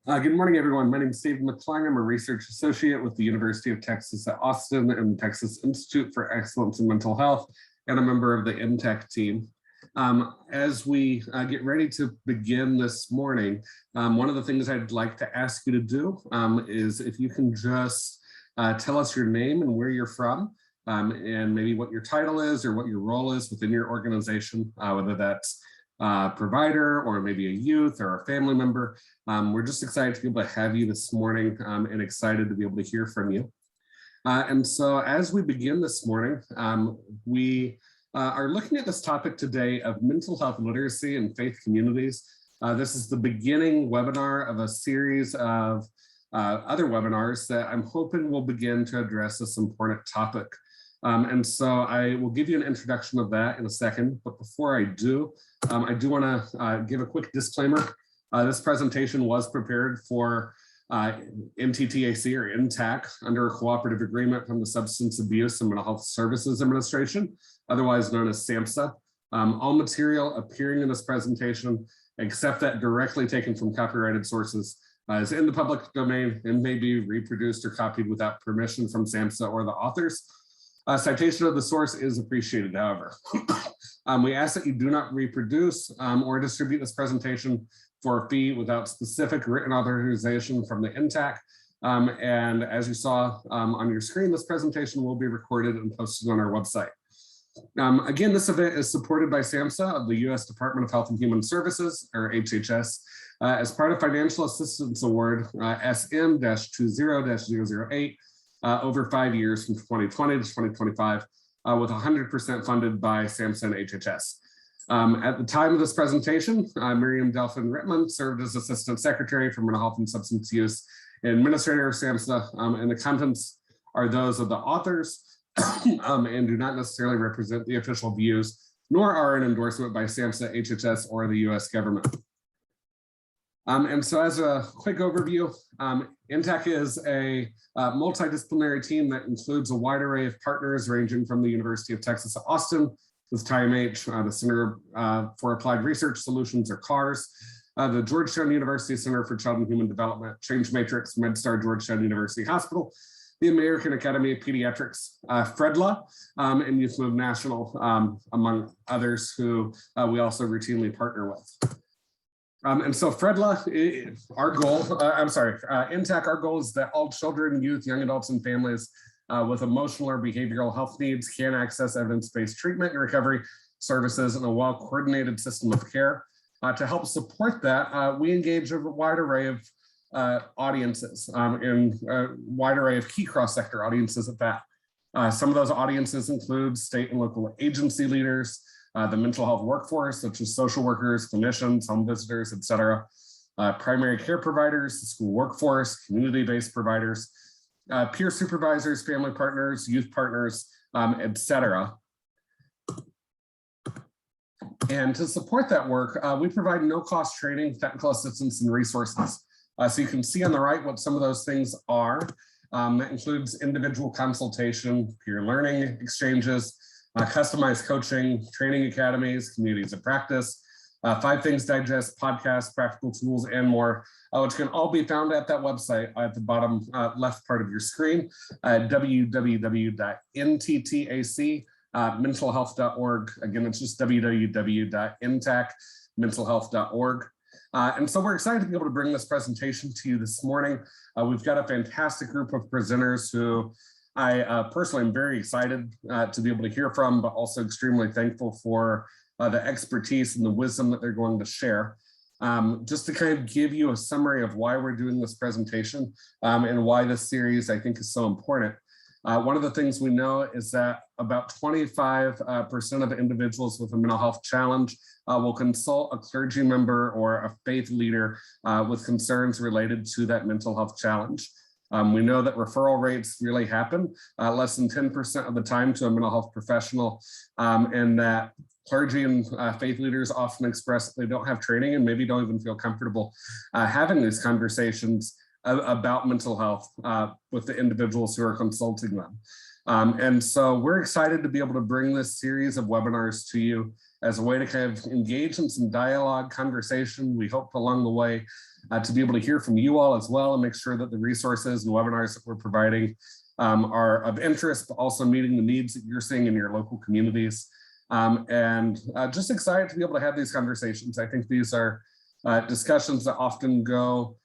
Good morning, everyone. My name is Steve McClung. I'm a research associate with the University of Texas at Austin and the Texas Institute for Excellence in Mental Health, and a member of the MTech team. As we get ready to begin this morning, one of the things I'd like to ask you to do is if you can just tell us your name and where you're from, and maybe what your title is or what your role is within your organization, whether that's provider or maybe a youth or a family member. We're just excited to be able to have you this morning and excited to be able to hear from you. And so as we begin this morning, we are looking at this topic today of mental health literacy in faith communities. This is the beginning webinar of a series of other webinars that I'm hoping will begin to address this important topic. And so I will give you an introduction of that in a second, but before I do want to give a quick disclaimer. This presentation was prepared for MTTAC or INTAC under a cooperative agreement from the Substance Abuse and Mental Health Services Administration, otherwise known as SAMHSA. All material appearing in this presentation, except that directly taken from copyrighted sources, is in the public domain and may be reproduced or copied without permission from SAMHSA or the authors. Citation of the source is appreciated, however. We ask that you do not reproduce or distribute this presentation for a fee without specific written authorization from the INTAC. And as you saw on your screen, this presentation will be recorded and posted on our website. Again, this event is supported by SAMHSA of the U.S. Department of Health and Human Services, or HHS, as part of Financial Assistance Award SM-20-008, over 5 years from 2020 to 2025, with 100% funded by SAMHSA and HHS. At the time of this presentation, Miriam Delphin Rittman served as Assistant Secretary for Mental Health and Substance Use and Administrator of SAMHSA, and the contents are those of the authors and do not necessarily represent the official views, nor are an endorsement by SAMHSA, HHS, or the US government. And so as a quick overview, INTAC is a multidisciplinary team that includes a wide array of partners ranging from the University of Texas at Austin, with TIMH, the Center for Applied Research Solutions, or CARS, the Georgetown University Center for Child and Human Development, Change Matrix, MedStar Georgetown University Hospital, the American Academy of Pediatrics, FREDLA, and Youth Move National, among others who we also routinely partner with. And so FREDLA, INTAC, our goal is that all children, youth, young adults, and families with emotional or behavioral health needs can access evidence-based treatment and recovery services in a well-coordinated system of care. To help support that, we engage a wide array of audiences and a wide array of key cross-sector audiences at that. Some of those audiences include state and local agency leaders, the mental health workforce, such as social workers, clinicians, home visitors, et cetera, primary care providers, the school workforce, community-based providers, peer supervisors, family partners, youth partners, et cetera. And to support that work, we provide no-cost training, technical assistance, and resources. So you can see on the right what some of those things are. That includes individual consultation, peer learning exchanges, customized coaching, training academies, communities of practice, 5 Things Digest, podcasts, practical tools, and more, which can all be found at that website at the bottom left part of your screen, www.nttacmentalhealth.org. Again, it's just www.intacmentalhealth.org. And so we're excited to be able to bring this presentation to you this morning. We've got a fantastic group of presenters who I personally am very excited to be able to hear from, but also extremely thankful for the expertise and the wisdom that they're going to share. Just to kind of give you a summary of why we're doing this presentation and why this series I think is so important. One of the things we know is that about 25% of individuals with a mental health challenge will consult a clergy member or a faith leader with concerns related to that mental health challenge. We know that referral rates really happen less than 10% of the time to a mental health professional, and that clergy and faith leaders often express that they don't have training and maybe don't even feel comfortable having these conversations about mental health with the individuals who are consulting them. And so we're excited to be able to bring this series of webinars to you as a way to kind of engage in some dialogue, conversation. We hope along the way to be able to hear from you all as well and make sure that the resources and webinars that we're providing are of interest, but also meeting the needs that you're seeing in your local communities. And just excited to be able to have these conversations. I think these are discussions that often go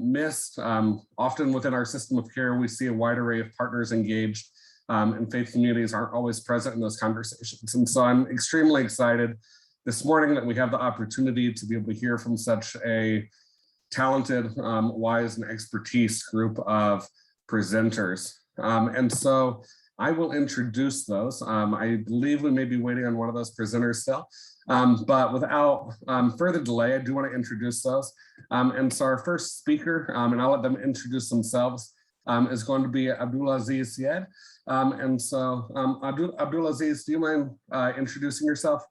missed. Often within our system of care, we see a wide array of partners engaged, and faith communities aren't always present in those conversations. And so I'm extremely excited this morning that we have the opportunity to be able to hear from such a talented, wise, and expertise group of presenters. And so I will introduce those. I believe we may be waiting on one of those presenters still, but without further delay, I do want to introduce those. And so our first speaker, and I'll let them introduce themselves, is going to be Abdulaziz Syed. And so Abdulaziz, do you mind introducing yourself?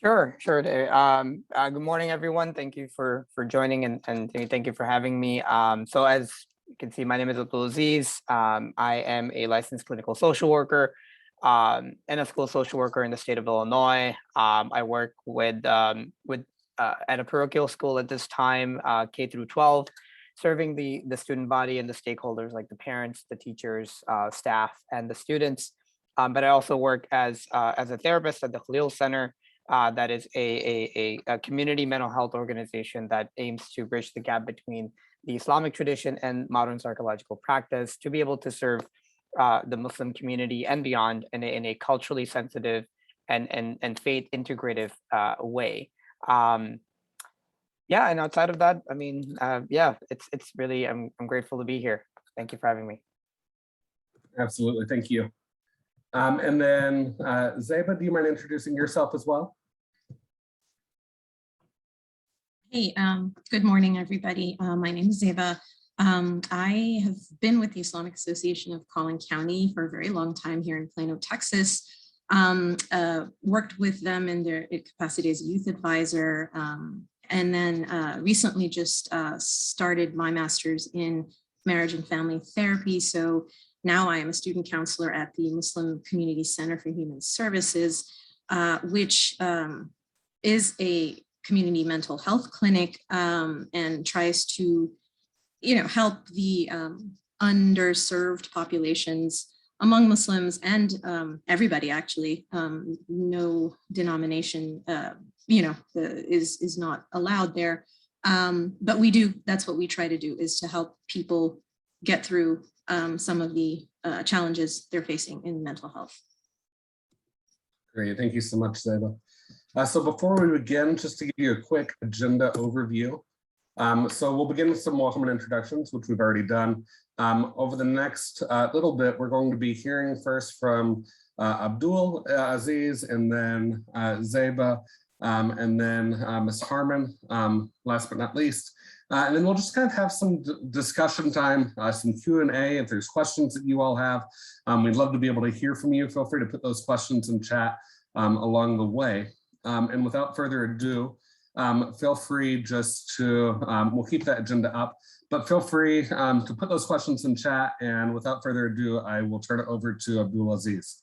Sure. Good morning, everyone. Thank you for joining and thank you for having me. So as you can see, my name is Abdulaziz. I am a licensed clinical social worker and a school social worker in the state of Illinois. I work with at a parochial school at this time, K through 12, serving the student body and the stakeholders like the parents, the teachers, staff, and the students. But I also work as a therapist at the Khalil Center. That is a community mental health organization that aims to bridge the gap between the Islamic tradition and modern psychological practice to be able to serve the Muslim community and beyond in a culturally sensitive and faith integrative way. Yeah, and outside of that, I mean, yeah, it's really I'm grateful to be here. Thank you for having me. Absolutely, thank you. And then Zeba, do you mind introducing yourself as well? Hey, good morning, everybody. My name is Zeba. I have been with the Islamic Association of Collin County for a very long time here in Plano, Texas. Worked with them in their capacity as a youth advisor, and then recently just started my master's in marriage and family therapy. So now I am a student counselor at the Muslim Community Center for Human Services, which is a community mental health clinic and tries to, help the underserved populations among Muslims and everybody actually. No denomination, is not allowed there. But we do, that's what we try to do, is to help people get through some of the challenges they're facing in mental health. Great, thank you so much, Zeba. So before we begin, just to give you a quick agenda overview. So we'll begin with some welcome and introductions, which we've already done. Over the next little bit, we're going to be hearing first from Abdul Aziz, and then Zeba, and then Ms. Harmon, last but not least. And then we'll just kind of have some discussion time, some Q&A if there's questions that you all have. We'd love to be able to hear from you. Feel free to put those questions in chat along the way. And without further ado, feel free just to, we'll keep that agenda up, but feel free to put those questions in chat. And without further ado, I will turn it over to Abdulaziz.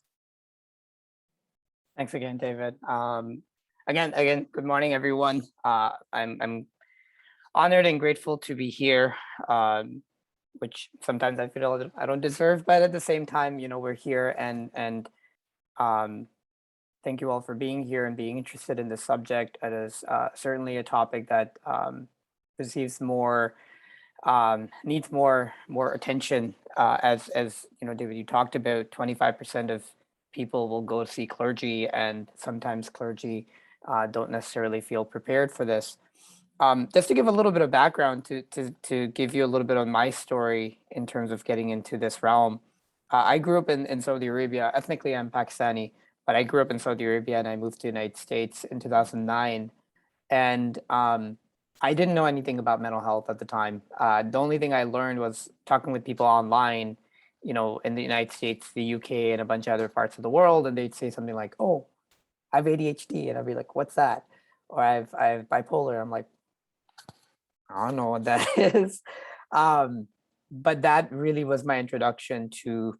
Thanks again, David. Again, good morning, everyone. I'm honored and grateful to be here, which sometimes I feel I don't deserve, but at the same time, we're here, and thank you all for being here and being interested in this subject. It is certainly a topic that receives more, needs more attention. As David, you talked about 25% of people will go see clergy, and sometimes clergy don't necessarily feel prepared for this. Just to give a little bit of background to give you a little bit of my story in terms of getting into this realm. I grew up in Saudi Arabia. Ethnically, I'm Pakistani, but I grew up in Saudi Arabia and I moved to the United States in 2009. And I didn't know anything about mental health at the time. The only thing I learned was talking with people online, in the United States, the UK, and a bunch of other parts of the world. And they'd say something like, "Oh, I have ADHD." And I'd be like, "What's that?" Or I have bipolar. I'm like, I don't know what that is. But that really was my introduction to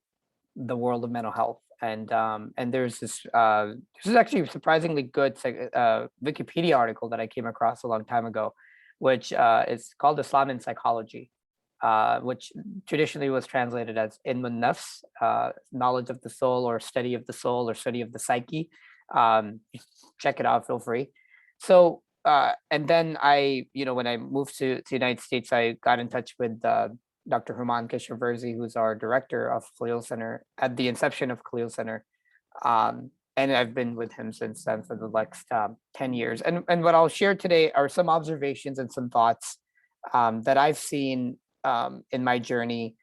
the world of mental health. And there's this is actually a surprisingly good Wikipedia article that I came across a long time ago, which is called Islam in Psychology, which traditionally was translated as ilm nafs, knowledge of the soul, or study of the soul, or study of the psyche. Check it out, feel free. So and then when I moved to the United States, I got in touch with Dr. Human Keshavarzi, who's our director of Khalil Center at the inception of Khalil Center. And I've been with him since then for the next 10 years. And what I'll share today are some observations and some thoughts that I've seen in my journey.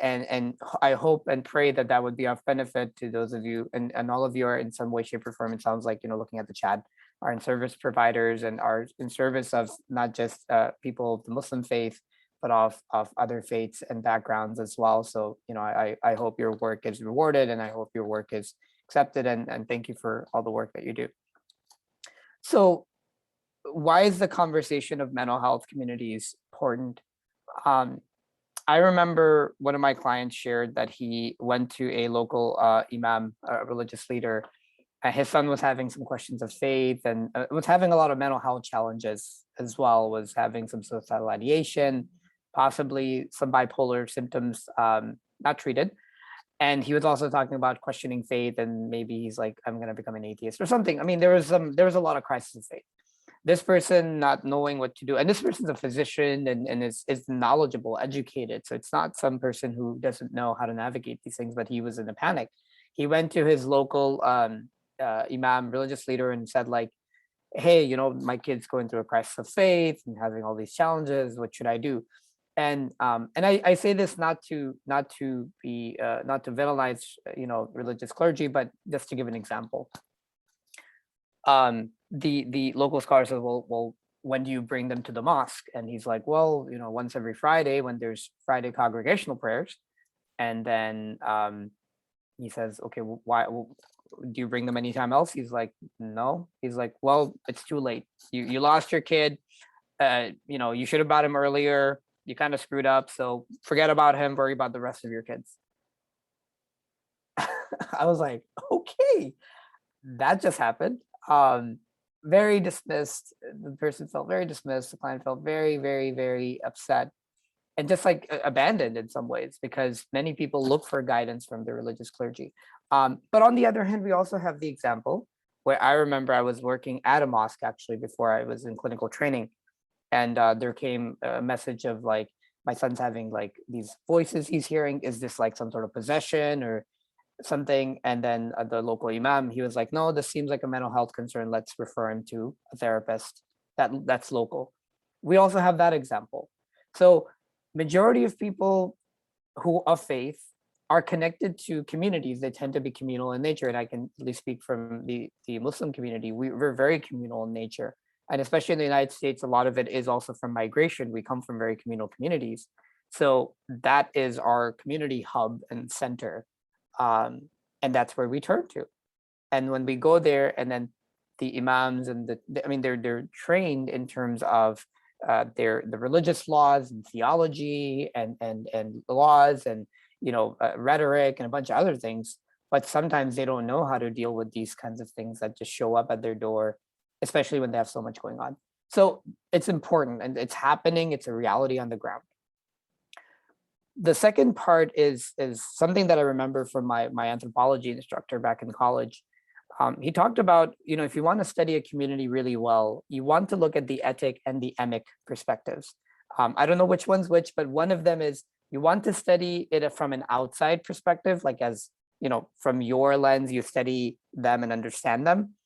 And I hope and pray that that would be of benefit to those of you, and all of you are in some way, shape, or form. It sounds like, looking at the chat, are in service providers and are in service of not just people of the Muslim faith, but of other faiths and backgrounds as well. So, I hope your work is rewarded, and I hope your work is accepted, and thank you for all the work that you do. So why is the conversation of mental health communities important? I remember one of my clients shared that he went to a local imam, a religious leader, and his son was having some questions of faith, and was having a lot of mental health challenges as well, was having some suicidal ideation, possibly some bipolar symptoms, not treated. And he was also talking about questioning faith, and maybe he's like, I'm going to become an atheist or something. I mean, there was a lot of crisis of faith. This person not knowing what to do, and this person's a physician and is knowledgeable, educated. So it's not some person who doesn't know how to navigate these things, but he was in a panic. He went to his local imam, religious leader, and said like, hey, my kid's going through a crisis of faith and having all these challenges. What should I do? And I say this not to villainize religious clergy, but just to give an example. The local scholar says, well, when do you bring them to the mosque? And he's like, well, once every Friday when there's Friday congregational prayers. And then he says, okay, well, why do you bring them anytime else? He's like, no. He's like, well, it's too late. You lost your kid. You should have brought him earlier. You kind of screwed up. So forget about him. Worry about the rest of your kids. I was like, okay, that just happened. Very dismissed. The person felt very dismissed. The client felt very, very, very upset, and just like abandoned in some ways, because many people look for guidance from the religious clergy. But on the other hand, we also have the example where I remember I was working at a mosque actually before I was in clinical training. And there came a message of like, my son's having like these voices he's hearing. Is this like some sort of possession or something? And then the local imam, he was like, no, this seems like a mental health concern. Let's refer him to a therapist that's local. We also have that example. So majority of people who of faith are connected to communities. They tend to be communal in nature. And I can at least speak from the Muslim community. We're very communal in nature. And especially in the United States, a lot of it is also from migration. We come from very communal communities. So that is our community hub and center. And that's where we turn to. And when we go there, and then the imams and they're trained in terms of the religious laws and theology and laws and rhetoric and a bunch of other things. But sometimes they don't know how to deal with these kinds of things that just show up at their door, especially when they have so much going on. So it's important, and it's happening. It's a reality on the ground. The second part is something that I remember from my anthropology instructor back in college. He talked about, if you want to study a community really well, you want to look at the etic and the emic perspectives. I don't know which one's which, but one of them is you want to study it from an outside perspective, like as, from your lens, you study them and understand them.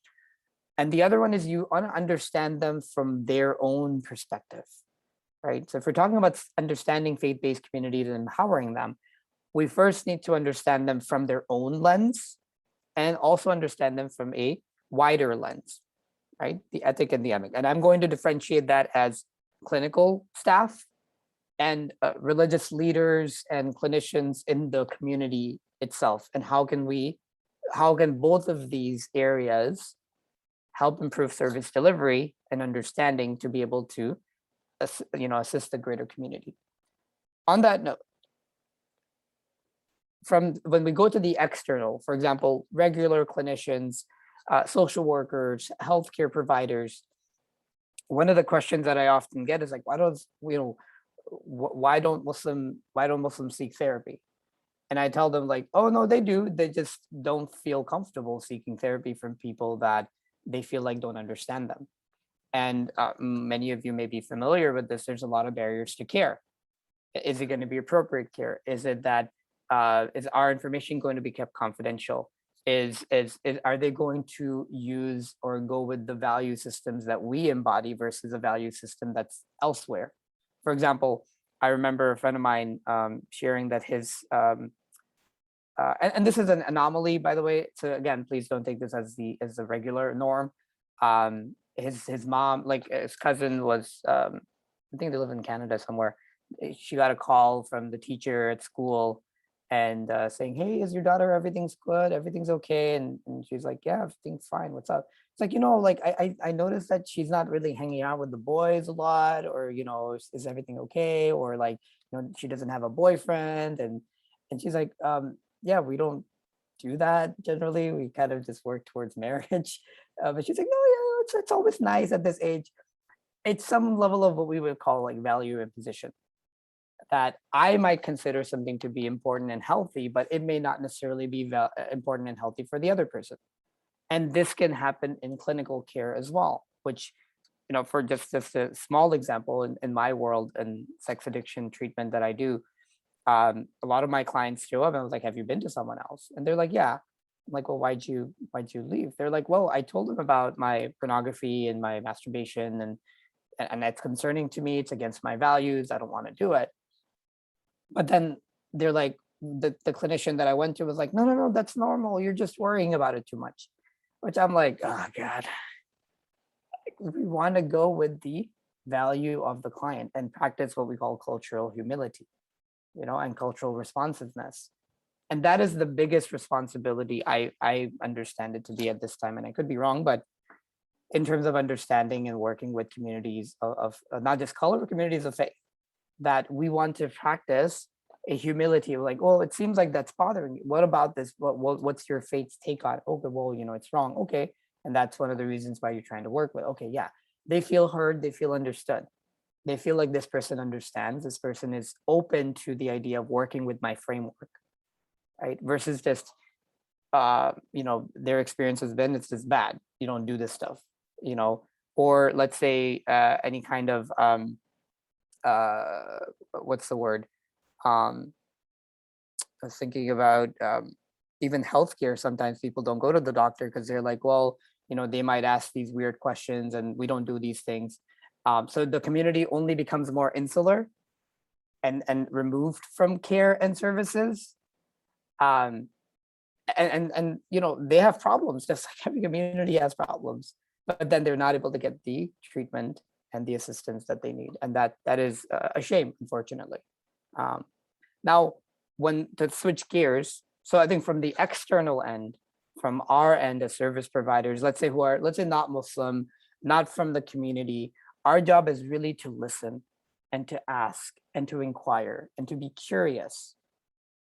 And the other one is you want to understand them from their own perspective, right? So if we're talking about understanding faith-based communities and empowering them, we first need to understand them from their own lens and also understand them from a wider lens, right? The ethic and the emic. And I'm going to differentiate that as clinical staff and religious leaders and clinicians in the community itself. And how can both of these areas help improve service delivery and understanding to be able to assist the greater community. On that note, from when we go to the external, for example, regular clinicians, social workers, healthcare providers, one of the questions that I often get is like, why don't Muslims seek therapy? And I tell them like, oh no, they do. They just don't feel comfortable seeking therapy from people that they feel like don't understand them. And many of you may be familiar with this. There's a lot of barriers to care. Is it going to be appropriate care? Is it that is our information going to be kept confidential? Are they going to use or go with the value systems that we embody versus a value system that's elsewhere? For example, I remember a friend of mine sharing that his and this is an anomaly, by the way. So again, please don't take this as the regular norm. His mom, like his cousin, was I think they live in Canada somewhere. She got a call from the teacher at school and saying, hey, is your daughter, everything's good, everything's okay? And she's like, yeah, everything's fine, what's up? It's like, like I noticed that she's not really hanging out with the boys a lot, or is everything okay? Or like, she doesn't have a boyfriend. And she's like, yeah, we don't do that generally, we kind of just work towards marriage. But she's like, no, yeah, it's always nice at this age. It's some level of what we would call like value imposition, that I might consider something to be important and healthy, but it may not necessarily be important and healthy for the other person. And this can happen in clinical care as well, which, for just a small example, in my world and sex addiction treatment that I do, a lot of my clients show up and I was like, have you been to someone else? And they're like, yeah. I'm like, well, why'd you leave? They're like, well, I told them about my pornography and my masturbation, and that's concerning to me. It's against my values. I don't want to do it. But then they're like, the clinician that I went to was like, no, that's normal. You're just worrying about it too much. Which I'm like, oh God. We want to go with the value of the client and practice what we call cultural humility, and cultural responsiveness. And that is the biggest responsibility I understand it to be at this time. And I could be wrong, but in terms of understanding and working with communities of not just color, but communities of faith, that we want to practice a humility of like, well, it seems like that's bothering you. What about this? What's your faith's take on it? Okay, well, it's wrong. Okay. And that's one of the reasons why you're trying to work with. Okay, yeah. They feel heard, they feel understood. They feel like this person understands, this person is open to the idea of working with my framework, right? Versus just, their experience has been, it's just bad. You don't do this stuff, or let's say any kind of, what's the word? I was thinking about even healthcare. Sometimes people don't go to the doctor because they're like, well, they might ask these weird questions and we don't do these things. So the community only becomes more insular and removed from care and services. And they have problems, just like every community has problems, but then they're not able to get the treatment and the assistance that they need. And that is a shame, unfortunately. Now, when to switch gears, so I think from the external end, from our end as service providers, let's say not Muslim, not from the community, our job is really to listen and to ask and to inquire and to be curious.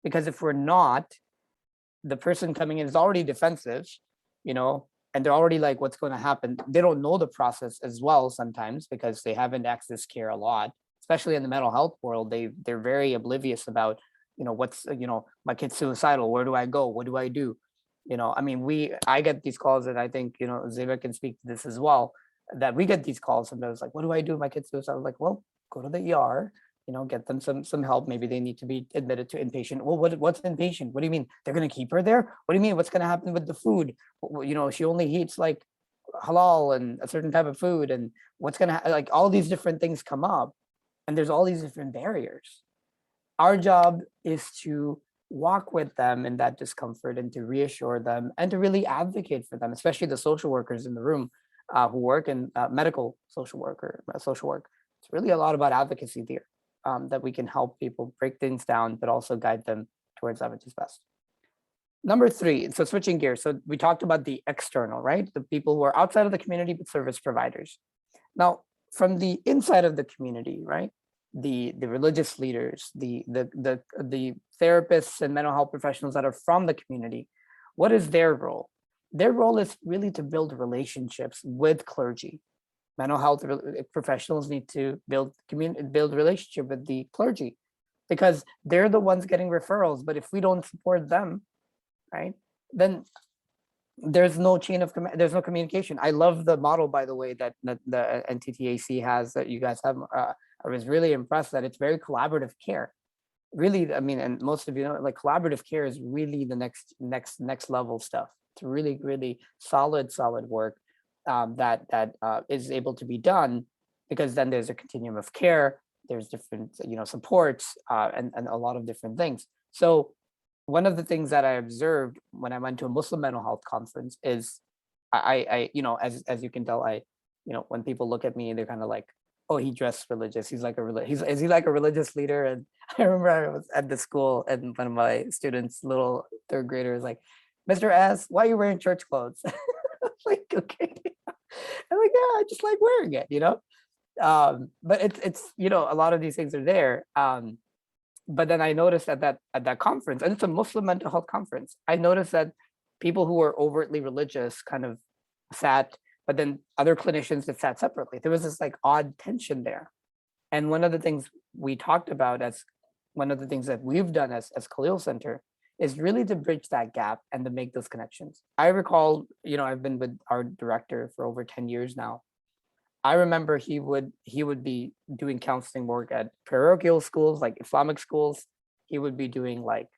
Because if we're not, the person coming in is already defensive, and they're already like, what's going to happen? They don't know the process as well sometimes because they haven't accessed care a lot, especially in the mental health world. They're very oblivious about, what's, my kid's suicidal. Where do I go? What do I do? I get these calls, and I think, Zeba can speak to this as well, that we get these calls sometimes like, what do I do? My kid's suicidal. Like, well, go to the ER, get them some help. Maybe they need to be admitted to inpatient. Well, what's inpatient? What do you mean? They're going to keep her there? What do you mean? What's going to happen with the food? She only eats like halal and a certain type of food, and what's going to like all these different things come up, and there's all these different barriers. Our job is to walk with them in that discomfort and to reassure them and to really advocate for them, especially the social workers in the room who work in medical social work. It's really a lot about advocacy there, that we can help people break things down, but also guide them towards that which is best. Number 3, so switching gears. So we talked about the external, right? The people who are outside of the community, but service providers. Now, from the inside of the community, right? the religious leaders, the therapists and mental health professionals that are from the community, what is their role? Their role is really to build relationships with clergy. Mental health professionals need to build relationship with the clergy, because they're the ones getting referrals. But if we don't support them, right, then there's no chain of command, there's no communication. I love the model, by the way, that the NTTAC has, that you guys have. I was really impressed that it's very collaborative care. Really, I mean, and most of you know, like, collaborative care is really the next level stuff. It's really solid work that is able to be done, because then there's a continuum of care. There's different, supports and a lot of different things. So one of the things that I observed when I went to a Muslim mental health conference is I as you can tell, when people look at me, they're kind of like, oh, he dressed religious. He's like is he like a religious leader? And I remember I was at the school and one of my students, little third grader, is like, Mr. S, why are you wearing church clothes? I was like, okay. I'm like, yeah, I just like wearing it, but it's a lot of these things are there. But then I noticed at that conference, and it's a Muslim mental health conference, I noticed that people who were overtly religious kind of sat, but then other clinicians that sat separately. There was this like odd tension there. And one of the things we talked about, as one of the things that we've done as Khalil Center, is really to bridge that gap and to make those connections. I recall, I've been with our director for over 10 years now. I remember he would be doing counseling work at parochial schools, like Islamic schools. He would be doing like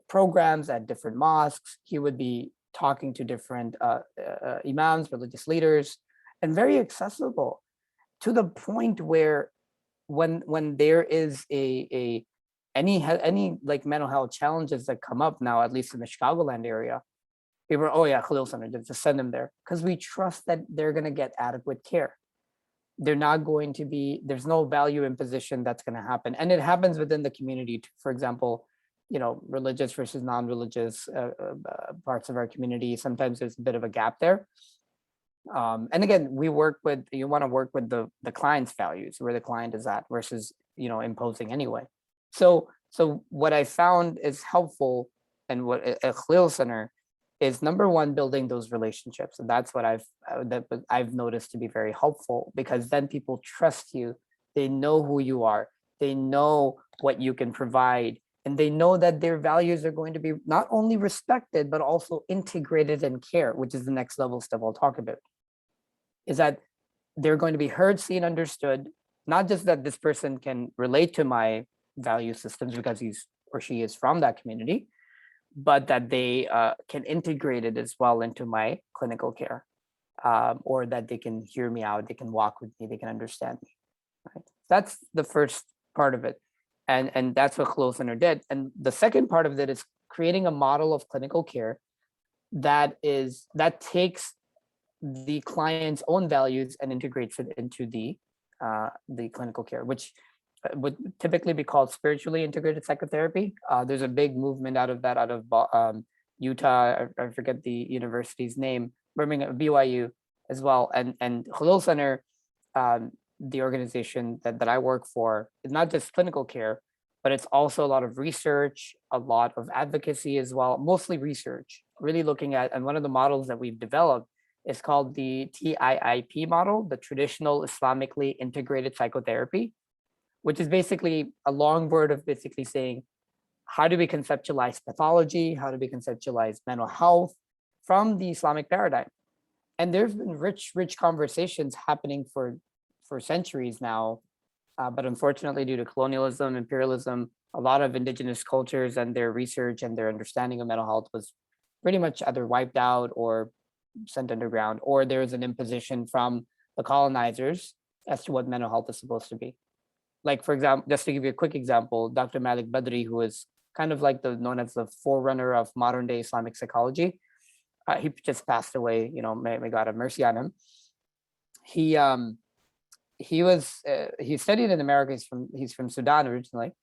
programs at different mosques. He would be talking to different imams, religious leaders, and very accessible, to the point where when there is any like mental health challenges that come up now, at least in the Chicagoland area, people are, oh yeah, Khalil Center, just send them there, because we trust that they're going to get adequate care. They're not going to be, there's no value imposition that's going to happen. And it happens within the community. For example, religious versus non-religious parts of our community. Sometimes there's a bit of a gap there. And again, you want to work with the client's values, where the client is at, versus, imposing anyway. So what I found is helpful, and what a Khalil Center is, number one, building those relationships. And that's what I've noticed to be very helpful, because then people trust you. They know who you are. They know what you can provide. And they know that their values are going to be not only respected, but also integrated in care, which is the next level stuff I'll talk about. Is that they're going to be heard, seen, understood, not just that this person can relate to my value systems because he's or she is from that community, but that they can integrate it as well into my clinical care, or that they can hear me out, they can walk with me, they can understand me. Right? That's the first part of it. And that's what Khalil Center did. And the second part of it is creating a model of clinical care that takes the client's own values and integrates it into the clinical care, which would typically be called spiritually integrated psychotherapy. There's a big movement out of Utah. I forget the university's name, Birmingham, BYU as well. And Khalil Center, the organization that I work for, is not just clinical care, but it's also a lot of research, a lot of advocacy as well, mostly research, really looking at, and one of the models that we've developed is called the TIIP model, the Traditional Islamically Integrated Psychotherapy, which is basically a long word of basically saying, how do we conceptualize pathology? How do we conceptualize mental health from the Islamic paradigm? And there's been rich conversations happening for centuries now. But unfortunately, due to colonialism, imperialism, a lot of indigenous cultures and their research and their understanding of mental health was pretty much either wiped out or sent underground, or there's an imposition from the colonizers as to what mental health is supposed to be. Like, for example, just to give you a quick example, Dr. Malik Badri, who is kind of like known as the forerunner of modern day Islamic psychology, he just passed away, may God have mercy on him. He studied in America. He's from Sudan originally.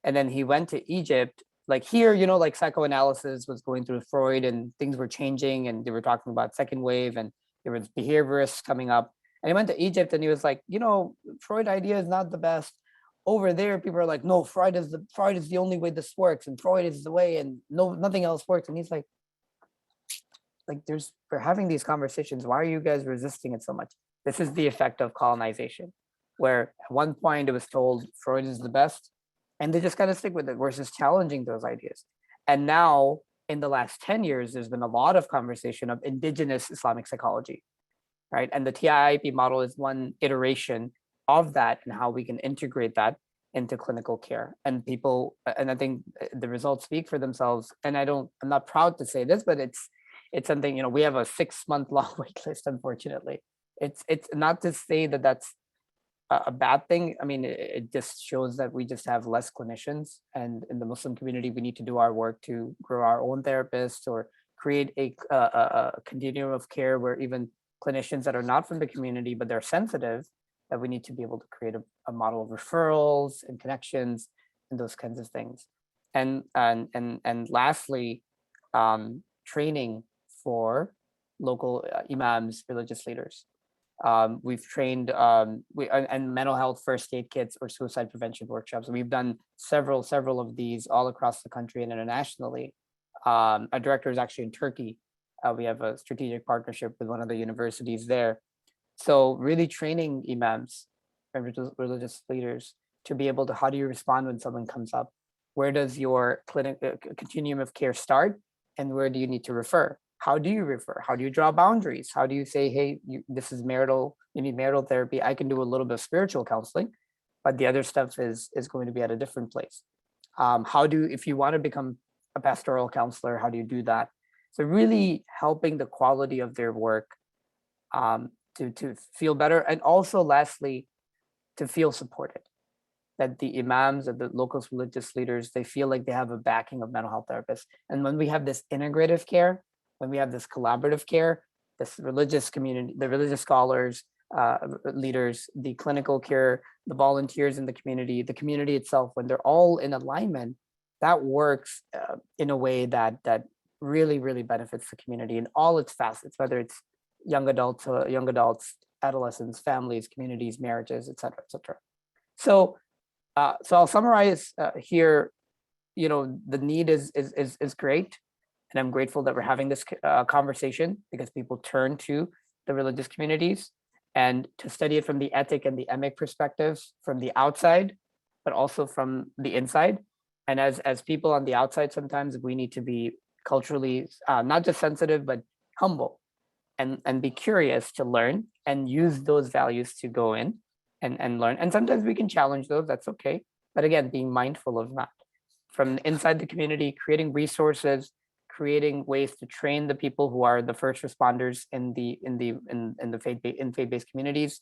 And then he went to Egypt. Like here, like psychoanalysis was going through Freud and things were changing, and they were talking about second wave, and there was behaviorists coming up. And he went to Egypt and he was like, Freud idea is not the best. over there, people are like, no, Freud is the only way this works, and Freud is the way, and no, nothing else works. And he's like we're having these conversations. Why are you guys resisting it so much? This is the effect of colonization, where at one point it was told Freud is the best, and they just kind of stick with it versus challenging those ideas. And now in the last 10 years, there's been a lot of conversation of indigenous Islamic psychology, right? And the TIIP model is one iteration of that and how we can integrate that into clinical care. And people, and I think the results speak for themselves. And I'm not proud to say this, but it's something, you know, we have a 6-month-long wait list, unfortunately. It's not to say that that's a bad thing. I mean, it just shows that we just have less clinicians, and in the Muslim community, we need to do our work to grow our own therapists or create a continuum of care where even clinicians that are not from the community, but they're sensitive, that we need to be able to create a model of referrals and connections and those kinds of things. And lastly, training for local imams, religious leaders. We've trained and mental health first aid kits or suicide prevention workshops. We've done several of these all across the country and internationally. Our director is actually in Turkey. We have a strategic partnership with one of the universities there. So really training imams and religious leaders to be able to, how do you respond when someone comes up? Where does your clinic continuum of care start? And where do you need to refer? How do you refer? How do you draw boundaries? How do you say, hey, this is marital, you need marital therapy. I can do a little bit of spiritual counseling, but the other stuff is going to be at a different place. If you want to become a pastoral counselor, how do you do that? So really helping the quality of their work to feel better. And also lastly, to feel supported. That the imams and the local religious leaders, they feel like they have a backing of mental health therapists. And when we have this integrative care, when we have this collaborative care, this religious community, the religious scholars, leaders, the clinical care, the volunteers in the community itself, when they're all in alignment, that works in a way that really, really benefits the community in all its facets, whether it's young adults, adolescents, families, communities, marriages, et cetera, et cetera. So I'll summarize here. You know, the need is great, and I'm grateful that we're having this conversation because people turn to the religious communities and to study it from the ethic and the emic perspectives, from the outside, but also from the inside. And as people on the outside, sometimes we need to be culturally not just sensitive, but humble and be curious to learn and use those values to go in and learn. And sometimes we can challenge those, that's okay. But again, being mindful of that. From inside the community, creating resources, creating ways to train the people who are the first responders in the faith-based communities.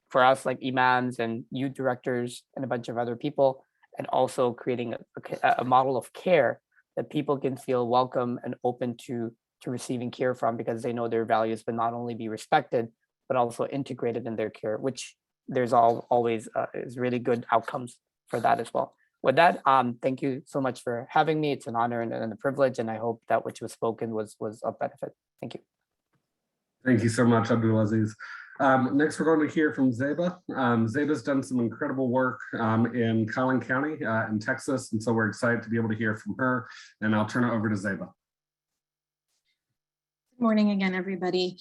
For us, like imams and youth directors and a bunch of other people, and also creating a model of care that people can feel welcome and open to receiving care from, because they know their values will not only be respected, but also integrated in their care, which there's always is really good outcomes for that as well. With that, thank you so much for having me. It's an honor and a privilege, and I hope that what was spoken was of benefit. Thank you. Thank you so much, Abdulaziz. Next, we're going to hear from Zeba. Zeba's done some incredible work in Collin County in Texas, and so we're excited to be able to hear from her, and I'll turn it over to Zeba. Good morning again, everybody.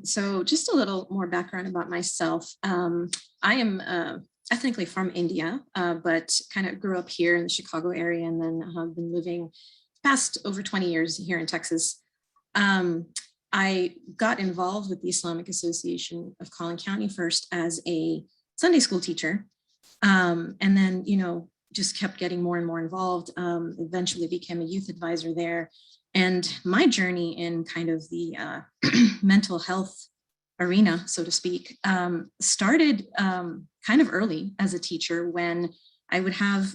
So just a little more background about myself. I am ethnically from India, but kind of grew up here in the Chicago area, and then have been living past over 20 years here in Texas. I got involved with the Islamic Association of Collin County first as a Sunday school teacher, and then, you know, just kept getting more and more involved. Eventually became a youth advisor there. And my journey in kind of the mental health arena, so to speak, started kind of early as a teacher, when I would have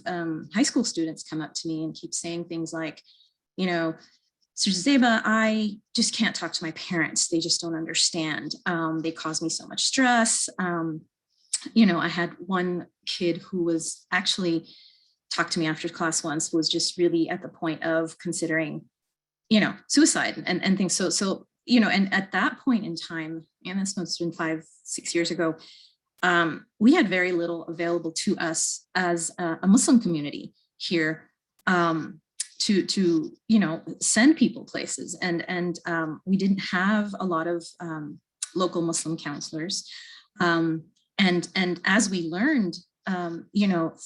high school students come up to me and keep saying things like, you know, Sister Zeba, I just can't talk to my parents. They just don't understand. They cause me so much stress. You know, I had one kid who was actually talked to me after class once, was just really at the point of considering, you know, suicide and things. So, you know, and at that point in time, and this must have been 5-6 years ago, we had very little available to us as a Muslim community here to send people places, and we didn't have a lot of local Muslim counselors, and as we learned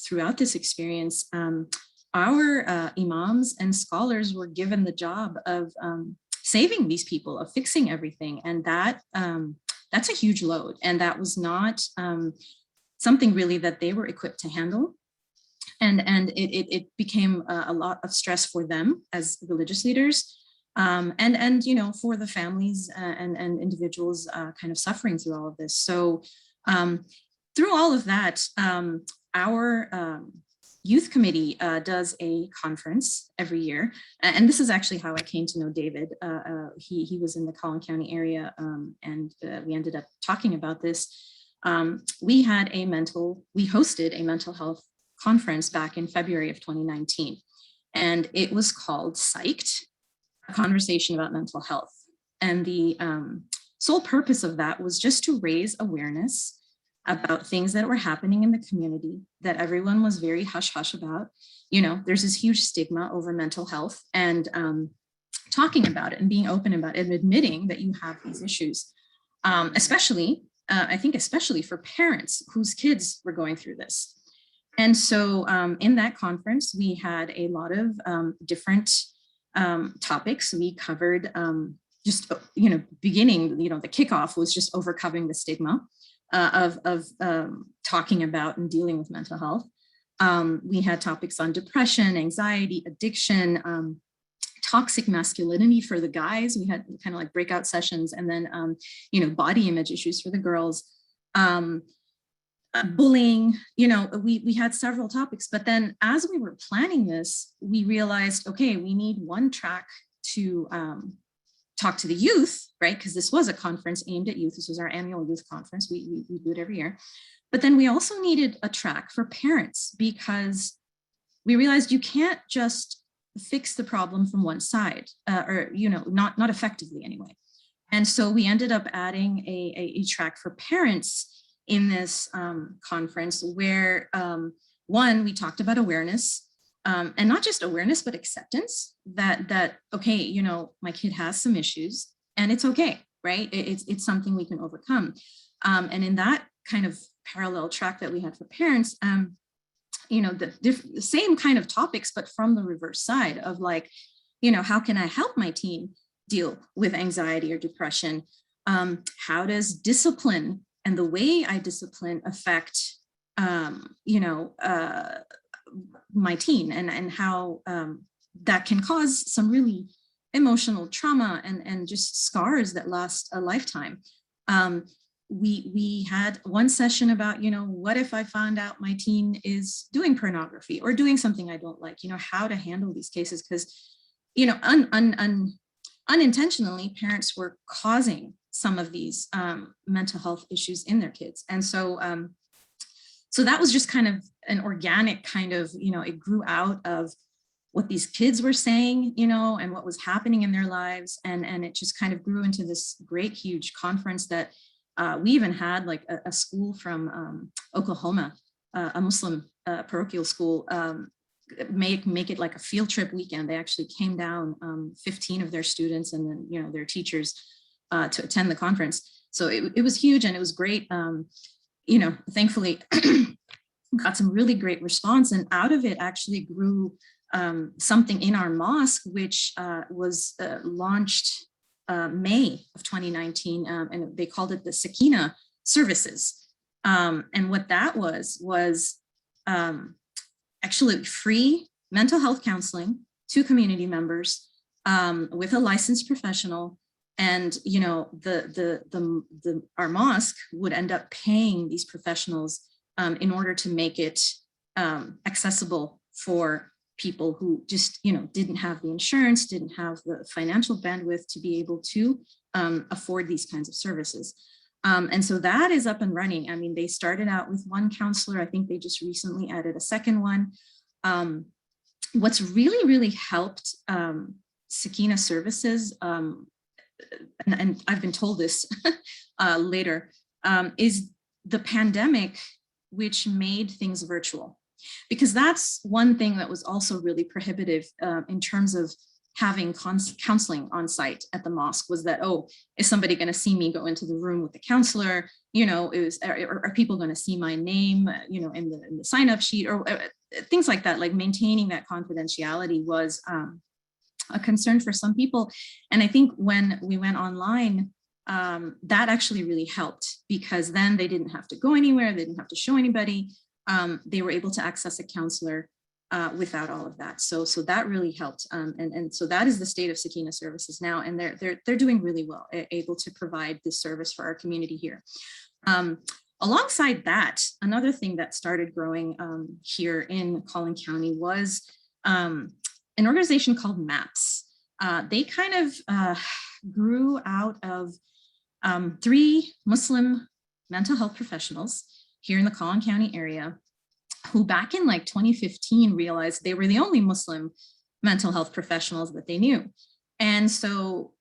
throughout this experience, our imams and scholars were given the job of saving these people, of fixing everything, and that's a huge load, and that was not something really that they were equipped to handle. And it became a lot of stress for them as religious leaders, and for the families and individuals kind of suffering through all of this. So through all of that, our youth committee does a conference every year, and this is actually how I came to know David. He was in the Collin County area, and we ended up talking about this. We hosted a mental health conference back in February of 2019, and it was called Psyched, a conversation about mental health. And the sole purpose of that was just to raise awareness about things that were happening in the community that everyone was very hush-hush about. There's this huge stigma over mental health, and talking about it and being open about it and admitting that you have these issues, especially for parents whose kids were going through this. And so in that conference, we had a lot of different topics. We covered beginning, the kickoff was just overcoming the stigma of talking about and dealing with mental health. We had topics on depression, anxiety, addiction, toxic masculinity for the guys. We had kind of like breakout sessions, and then, body image issues for the girls. Bullying, we had several topics, but then as we were planning this, we realized, okay, we need one track to talk to the youth, right? Because this was a conference aimed at youth. This was our annual youth conference. We do it every year. But then we also needed a track for parents, because we realized you can't just fix the problem from one side, or not effectively anyway. And so we ended up adding a track for parents in this conference, where one, we talked about awareness, and not just awareness, but acceptance that okay, my kid has some issues and it's okay, right? It's something we can overcome. And in that kind of parallel track that we had for parents, the same kind of topics, but from the reverse side of like, how can I help my teen deal with anxiety or depression? How does discipline and the way I discipline affect, my teen, and how that can cause some really emotional trauma and just scars that last a lifetime. We had one session about, what if I found out my teen is doing pornography or doing something I don't like, how to handle these cases, because, unintentionally parents were causing some of these mental health issues in their kids. And so so that was just kind of an organic kind of, it grew out of what these kids were saying, and what was happening in their lives. And it just kind of grew into this great, huge conference that we even had like a school from Oklahoma, a Muslim parochial school, make it like a field trip weekend. They actually came down, 15 of their students and then, their teachers to attend the conference. So it was huge and it was great. Thankfully got some really great response, and out of it actually grew something in our mosque, which was launched May of 2019, and they called it the Sakina services. And what that was actually free mental health counseling to community members with a licensed professional. And our mosque would end up paying these professionals in order to make it accessible for people who just didn't have the insurance, didn't have the financial bandwidth to be able to afford these kinds of services. And so that is up and running. I mean, they started out with one counselor. I think they just recently added a second one. What's really, really helped Sakina services, and I've been told this later, is the pandemic, which made things virtual, because that's one thing that was also really prohibitive in terms of having counseling on site at the mosque, was that, oh, is somebody going to see me go into the room with the counselor? You know, are people going to see my name, you know, in the sign up sheet, or things like that. Like maintaining that confidentiality was a concern for some people. And I think when we went online, that actually really helped, because then they didn't have to go anywhere. They didn't have to show anybody. They were able to access a counselor without all of that. So that really helped. And so that is the state of Sakina services now. And they're doing really well, able to provide this service for our community here. Alongside that, another thing that started growing here in Collin County was an organization called MAPS. They kind of grew out of 3 Muslim mental health professionals here in the Collin County area, who back in like 2015 realized they were the only Muslim mental health professionals that they knew. And so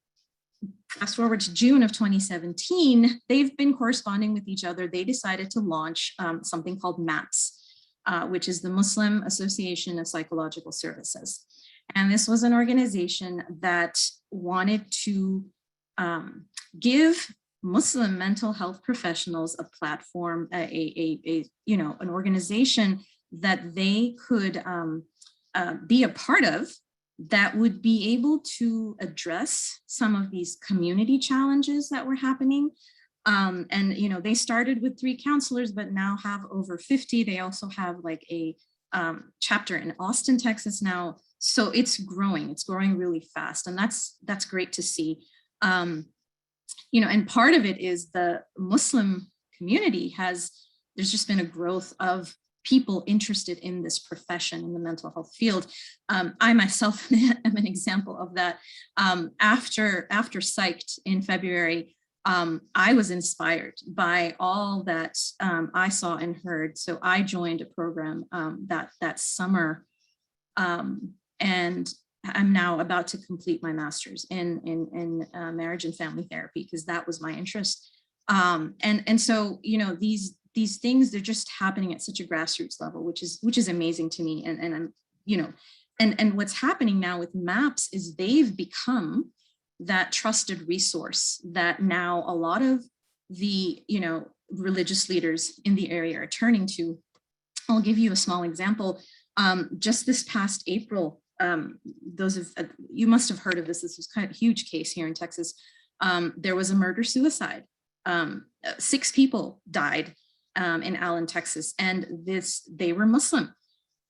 fast forward to June of 2017, they've been corresponding with each other. They decided to launch something called MAPS, which is the Muslim Association of Psychological Services. And this was an organization that wanted to give Muslim mental health professionals a platform, you know, an organization that they could be a part of, that would be able to address some of these community challenges that were happening. And, you know, they started with 3 counselors, but now have over 50. They also have like a chapter in Austin, Texas now. So it's growing really fast. And that's great to see. You know, and part of it is the Muslim community there's just been a growth of people interested in this profession in the mental health field. I myself am an example of that. After Psyched in February, I was inspired by all that I saw and heard. So I joined a program that summer, and I'm now about to complete my master's in marriage and family therapy, because that was my interest. And so, you know, these things, they're just happening at such a grassroots level, which is amazing to me. And I'm, you know, and what's happening now with MAPS is they've become that trusted resource that now a lot of the, you know, religious leaders in the area are turning to. I'll give you a small example. Just this past April, those of you must have heard of this. This was kind of a huge case here in Texas. There was a murder-suicide. 6 people died in Allen, Texas, and they were Muslim.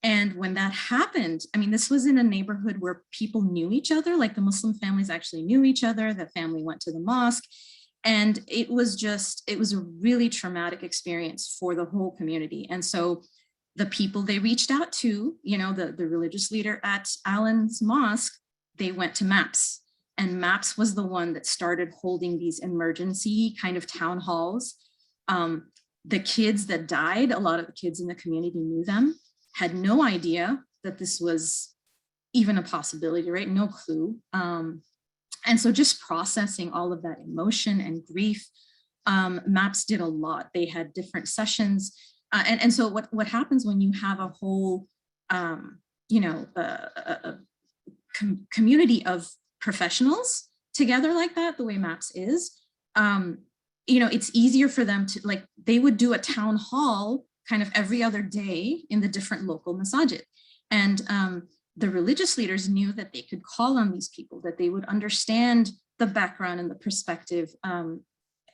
And when that happened, I mean, this was in a neighborhood where people knew each other, like the Muslim families actually knew each other. The family went to the mosque, and it was a really traumatic experience for the whole community. And so the people they reached out to, you know, the religious leader at Allen's mosque, they went to MAPS, and MAPS was the one that started holding these emergency kind of town halls. The kids that died, a lot of the kids in the community knew them, had no idea that this was even a possibility, right? No clue. And so just processing all of that emotion and grief, MAPS did a lot. They had different sessions. And so what happens when you have a whole, you know, a community of professionals together like that, the way MAPS is, you know, it's easier for them to, like, they would do a town hall kind of every other day in the different local masajid. And the religious leaders knew that they could call on these people, that they would understand the background and the perspective. And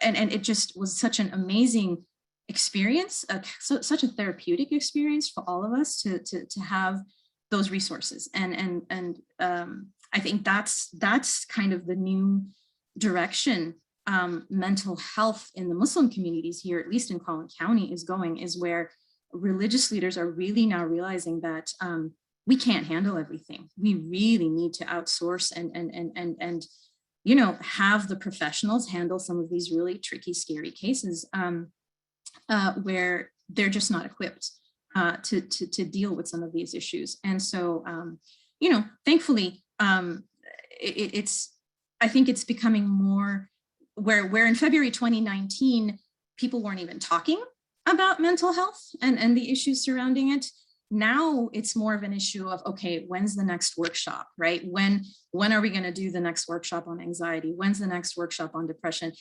it just was such an amazing experience, such a therapeutic experience for all of us to have those resources. And I think that's kind of the new direction mental health in the Muslim communities here, at least in Collin County, is going, is where religious leaders are really now realizing that we can't handle everything. We really need to outsource and you know, have the professionals handle some of these really tricky, scary cases where they're just not equipped to deal with some of these issues. And so, you know, thankfully, I think it's becoming more where in February 2019, people weren't even talking about mental health and the issues surrounding it. Now it's more of an issue of, okay, when's the next workshop, right? When are we going to do the next workshop on anxiety? When's the next workshop on depression?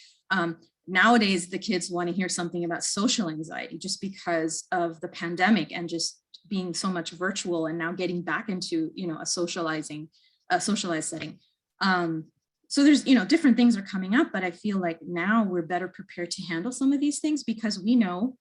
Nowadays, the kids want to hear something about social anxiety just because of the pandemic and just being so much virtual and now getting back into, a socialized setting. So there's, different things are coming up, but I feel like now we're better prepared to handle some of these things because we know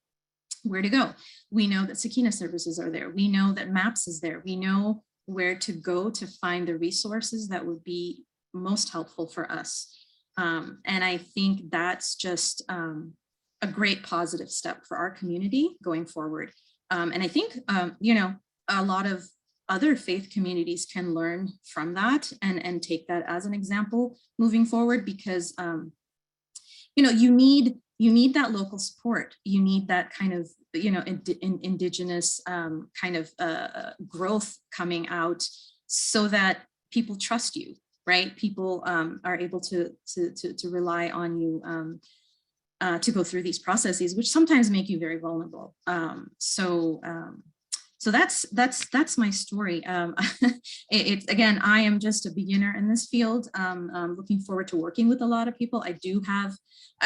where to go. We know that Sakina services are there. We know that MAPS is there. We know where to go to find the resources that would be most helpful for us. And I think that's just a great positive step for our community going forward. And I think, a lot of other faith communities can learn from that and take that as an example moving forward because, you need that local support. You need that kind of, indigenous kind of growth coming out so that people trust you, right? People are able to rely on you to go through these processes, which sometimes make you very vulnerable. So that's my story. It's again, I am just a beginner in this field. I'm looking forward to working with a lot of people. I do have,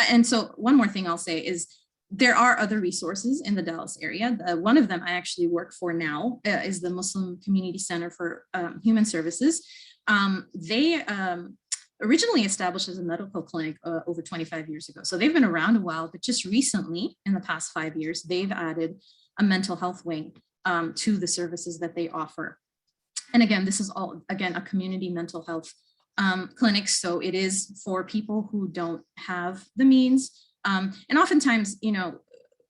and so one more thing I'll say is there are other resources in the Dallas area. One of them I actually work for now is the Muslim Community Center for Human Services. They originally established as a medical clinic over 25 years ago. So they've been around a while, but just recently in the past 5 years, they've added a mental health wing to the services that they offer. And again, this is all, again, a community mental health clinic. So it is for people who don't have the means. And oftentimes,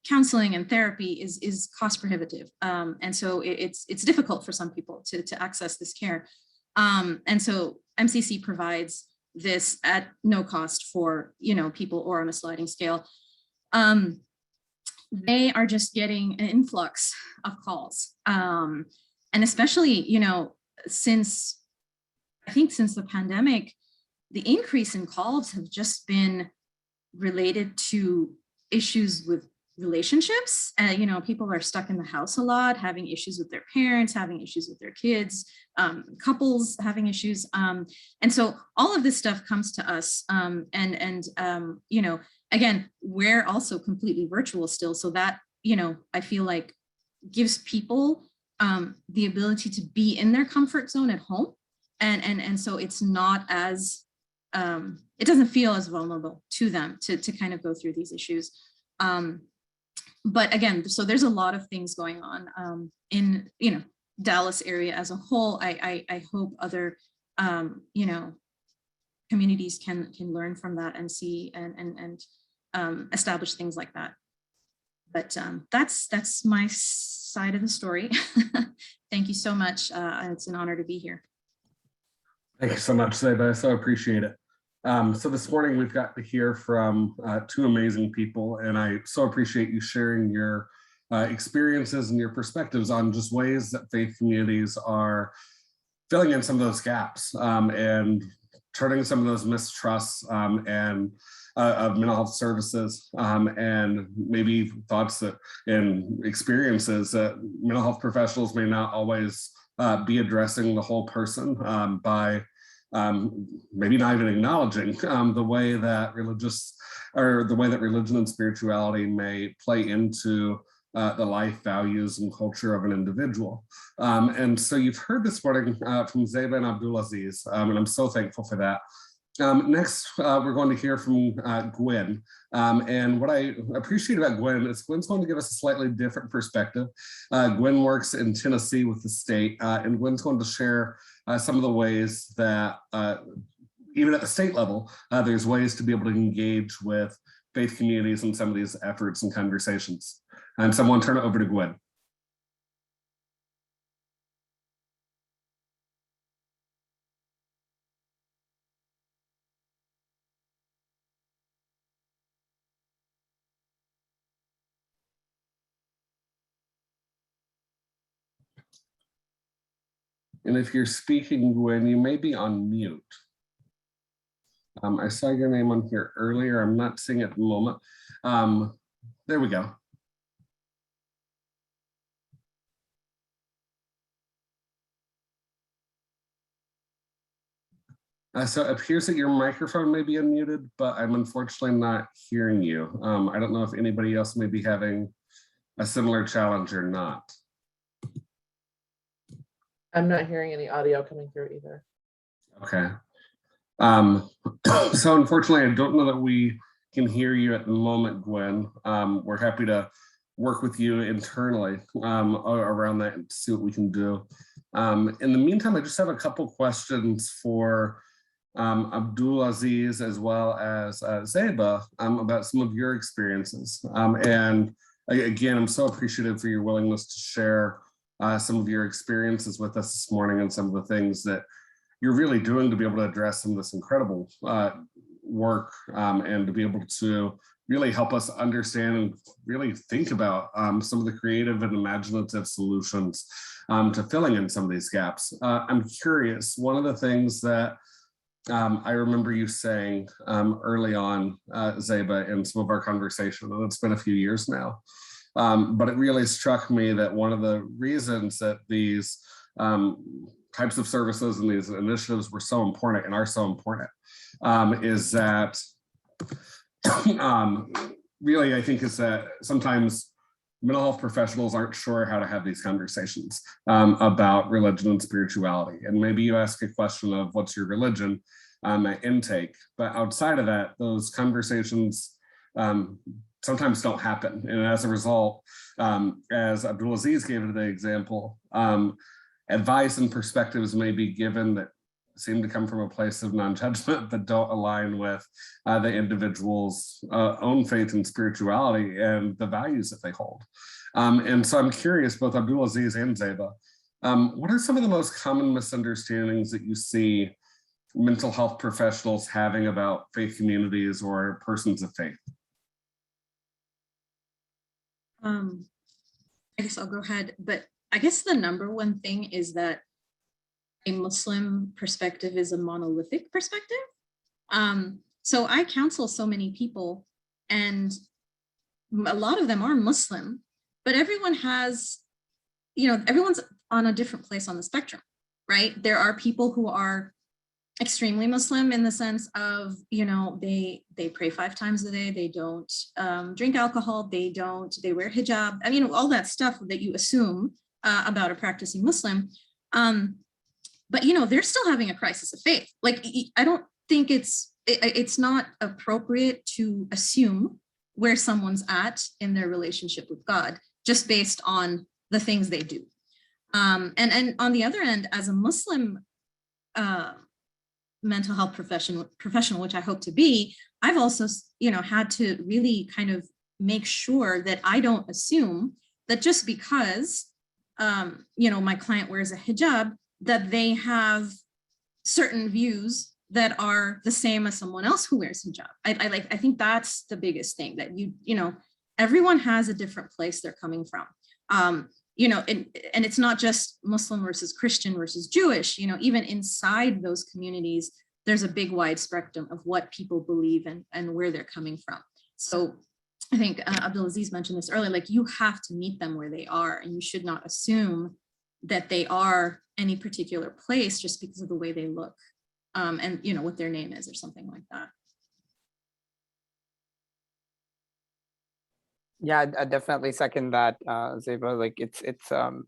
counseling and therapy is cost prohibitive. And so it's difficult for some people to access this care. And so MCC provides this at no cost for, people or on a sliding scale. They are just getting an influx of calls. And especially, since the pandemic, the increase in calls have just been related to issues with relationships. People are stuck in the house a lot, having issues with their parents, having issues with their kids, couples having issues. And so all of this stuff comes to us. Again, we're also completely virtual still. So that, I feel like gives people the ability to be in their comfort zone at home. And so it's not as, it doesn't feel as vulnerable to them to kind of go through these issues. But again, so there's a lot of things going on in, Dallas area as a whole. I hope other, communities can learn from that and see and establish things like that. But that's my side of the story. Thank you so much. It's an honor to be here. Thank you so much, Zeba. I so appreciate it. So this morning we've got to hear from two amazing people, and I so appreciate you sharing your experiences and your perspectives on just ways that faith communities are filling in some of those gaps and turning some of those mistrusts and of mental health services and maybe thoughts that and experiences that mental health professionals may not always be addressing the whole person by maybe not even acknowledging the way that religion and spirituality may play into the life, values, and culture of an individual. And so you've heard this morning from Zeba and Abdulaziz, and I'm so thankful for that. Next, we're going to hear from Gwen. And what I appreciate about Gwen is Gwen's going to give us a slightly different perspective. Gwen works in Tennessee with the state, and Gwen's going to share some of the ways that, even at the state level, there's ways to be able to engage with faith communities in some of these efforts and conversations. And so I want to turn it over to Gwen. And if you're speaking, Gwen, you may be on mute. I saw your name on here earlier. I'm not seeing it at the moment. There we go. So it appears that your microphone may be unmuted, but I'm unfortunately not hearing you. I don't know if anybody else may be having a similar challenge or not. I'm not hearing any audio coming through either. Okay. So unfortunately, I don't know that we can hear you at the moment, Gwen. We're happy to work with you internally around that and see what we can do. In the meantime, I just have a couple questions for Abdulaziz as well as Zeba about some of your experiences. And again, I'm so appreciative for your willingness to share some of your experiences with us this morning and some of the things that you're really doing to be able to address some of this incredible work and to be able to really help us understand and really think about some of the creative and imaginative solutions to filling in some of these gaps. I'm curious, one of the things that I remember you saying early on, Zeba, in some of our conversation, and it's been a few years now, but it really struck me that one of the reasons that these types of services and these initiatives were so important and are so important is that really, I think is that sometimes mental health professionals aren't sure how to have these conversations about religion and spirituality. And maybe you ask a question of what's your religion at intake, but outside of that, those conversations sometimes don't happen. And as a result, as Abdulaziz gave it the example, advice and perspectives may be given that seem to come from a place of non-judgment, but don't align with the individual's own faith and spirituality and the values that they hold. And so I'm curious, both Abdulaziz and Zeba, what are some of the most common misunderstandings that you see mental health professionals having about faith communities or persons of faith? I guess I'll go ahead, but I guess the number one thing is that a Muslim perspective is a monolithic perspective. So I counsel so many people, and a lot of them are Muslim, but everyone has, everyone's on a different place on the spectrum, right? There are people who are extremely Muslim in the sense of, they pray 5 times a day, they don't drink alcohol, they wear hijab, all that stuff that you assume about a practicing Muslim. But they're still having a crisis of faith. Like, I don't think it's not appropriate to assume where someone's at in their relationship with God just based on the things they do. And on the other end, as a Muslim mental health professional, which I hope to be, I've also had to really kind of make sure that I don't assume that just because my client wears a hijab, that they have certain views that are the same as someone else who wears hijab. I think that's the biggest thing, that everyone has a different place they're coming from. And it's not just Muslim versus Christian versus Jewish, even inside those communities, there's a big wide spectrum of what people believe and where they're coming from. So I think Abdulaziz mentioned this earlier, like, you have to meet them where they are, and you should not assume that they are any particular place just because of the way they look and what their name is or something like that. Yeah, I definitely second that, Zeba. Like, it's and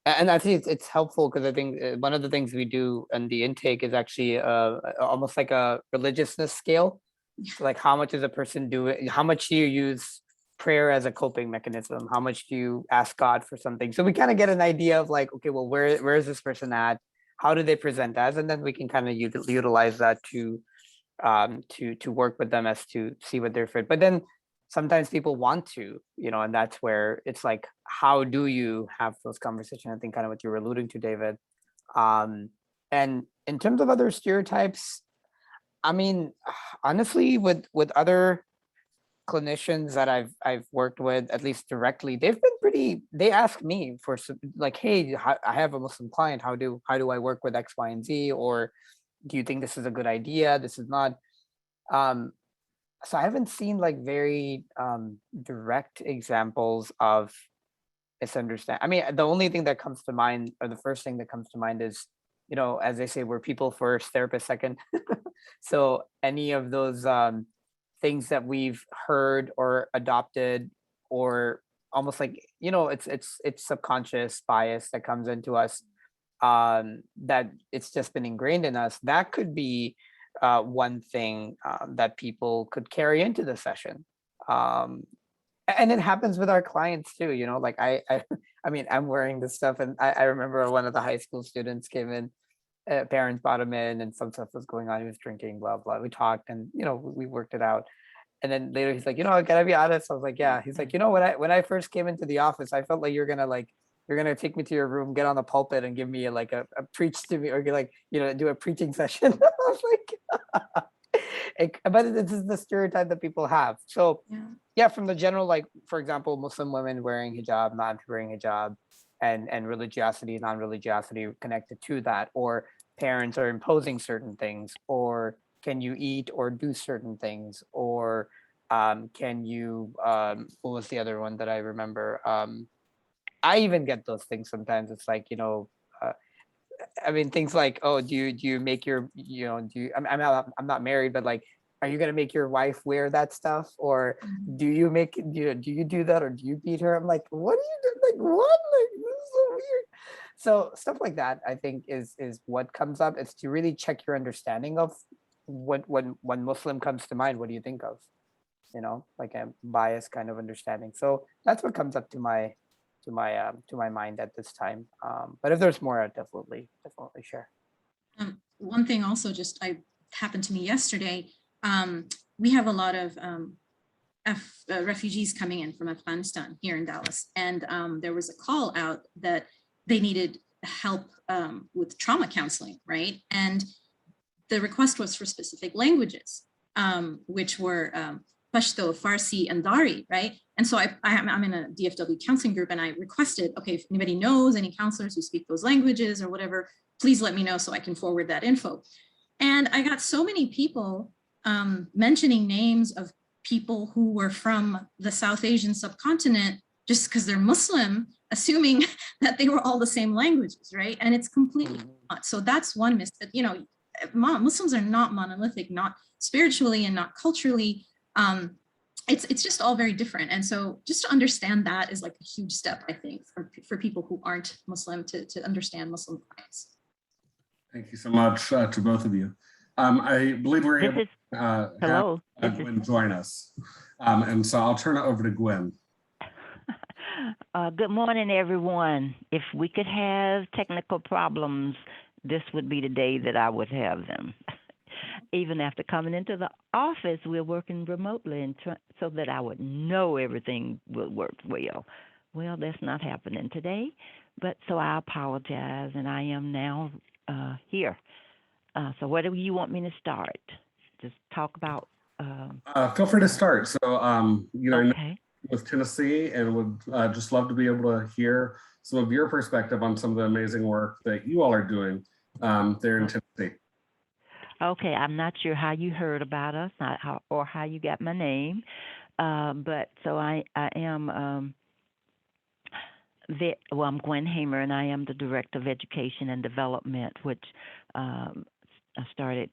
I think it's helpful because I think one of the things we do in the intake is actually almost like a religiousness scale. So, like, how much is a person doing? How much do you use prayer as a coping mechanism? How much do you ask God for something? So we kind of get an idea of, like, okay, well, where is this person at? How do they present as? And then we can kind of utilize that to work with them as to see what they're fit. But then sometimes people want to, and that's where it's like, how do you have those conversations? I think kind of what you were alluding to, David. And in terms of other stereotypes, honestly, with other clinicians that I've worked with, at least directly, they ask me for some, like, hey, I have a Muslim client, how do I work with X, Y, and Z, or do you think this is a good idea? This is not. So I haven't seen like very direct examples of misunderstand. I mean, the only thing that comes to mind, or the first thing that comes to mind is, as they say, we're people first, therapist second. So any of those things that we've heard or adopted, or almost like, it's subconscious bias that comes into us, that it's just been ingrained in us. That could be one thing that people could carry into the session. Um, and it happens with our clients too, like I mean, I'm wearing this stuff, and I remember one of the high school students came in, parents brought him in, and some stuff was going on. He was drinking, blah blah. We talked, and we worked it out. And then later he's like, can I be honest? I was like, yeah. He's like, when I first came into the office, I felt like you're gonna take me to your room, get on the pulpit, and give me a preach to me, or like do a preaching session. I was like, but this is the stereotype that people have. So Yeah. yeah, from the general, like, for example, Muslim women wearing hijab, not wearing hijab, and religiosity, non-religiosity connected to that, or parents are imposing certain things, or can you eat or do certain things, or can you what was the other one that I remember? I even get those things sometimes. It's like, uh, I mean, things like, oh, do you make your, do you, I'm not married, but like, are you gonna make your wife wear that stuff, or Mhm. do you do that, or do you beat her? I'm like, what do you do? Like, what? Like, this is so weird. So stuff like that, I think, is what comes up. It's to really check your understanding of what, when Muslim comes to mind, what do you think of? Like a bias kind of understanding. So that's what comes up to my mind at this time. But if there's more, I'd definitely share. One thing also just happened to me yesterday. We have a lot of refugees coming in from Afghanistan here in Dallas, and there was a call out that they needed help with trauma counseling, right? And the request was for specific languages, which were Pashto, Farsi, and Dari, right? And so I'm in a DFW counseling group, and I requested, okay, if anybody knows any counselors who speak those languages or whatever, please let me know so I can forward that info. And I got so many people mentioning names of people who were from the South Asian subcontinent just because they're Muslim, assuming that they were all the same languages, right? And it's completely not. So that's one myth that, Muslims are not monolithic, not spiritually and not culturally. It's just all very different. And so just to understand that is like a huge step, I think, for people who aren't Muslim to understand Muslim clients. Thank you so much to both of you. I believe we're able to Hello. have Gwen join us. And so I'll turn it over to Gwen. Good morning, everyone. If we could have technical problems, this would be the day that I would have them. Even after coming into the office, we're working remotely and so that I would know everything will work well. Well, that's not happening today, but so I apologize, and I am now here. So where do you want me to start? Just talk about. Feel free to start. So, Okay. with Tennessee, and would just love to be able to hear some of your perspective on some of the amazing work that you all are doing there in Tennessee. Okay, I'm not sure how you heard about us, or how you got my name, but so I am. I'm Gwen Hamer, and I am the Director of Education and Development, which I started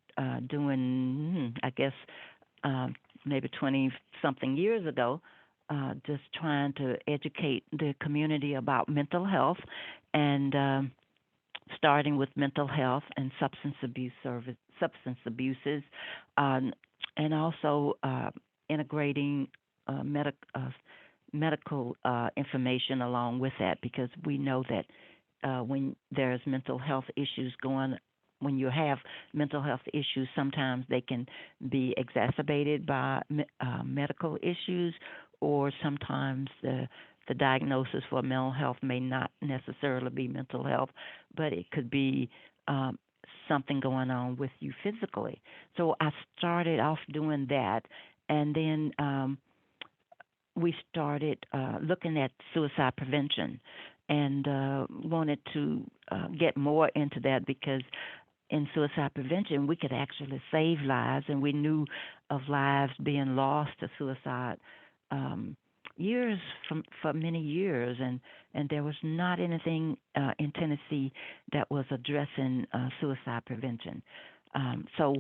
doing, I guess, maybe 20-something years ago, just trying to educate the community about mental health, and starting with mental health and substance abuses, and also integrating medical information along with that, because we know that when there's mental health issues when you have mental health issues, sometimes they can be exacerbated by medical issues, or sometimes the diagnosis for mental health may not necessarily be mental health, but it could be something going on with you physically. So I started off doing that, and then we started looking at suicide prevention, and wanted to get more into that, because in suicide prevention, we could actually save lives, and we knew of lives being lost to suicide years for many years, and there was not anything in Tennessee that was addressing suicide prevention. So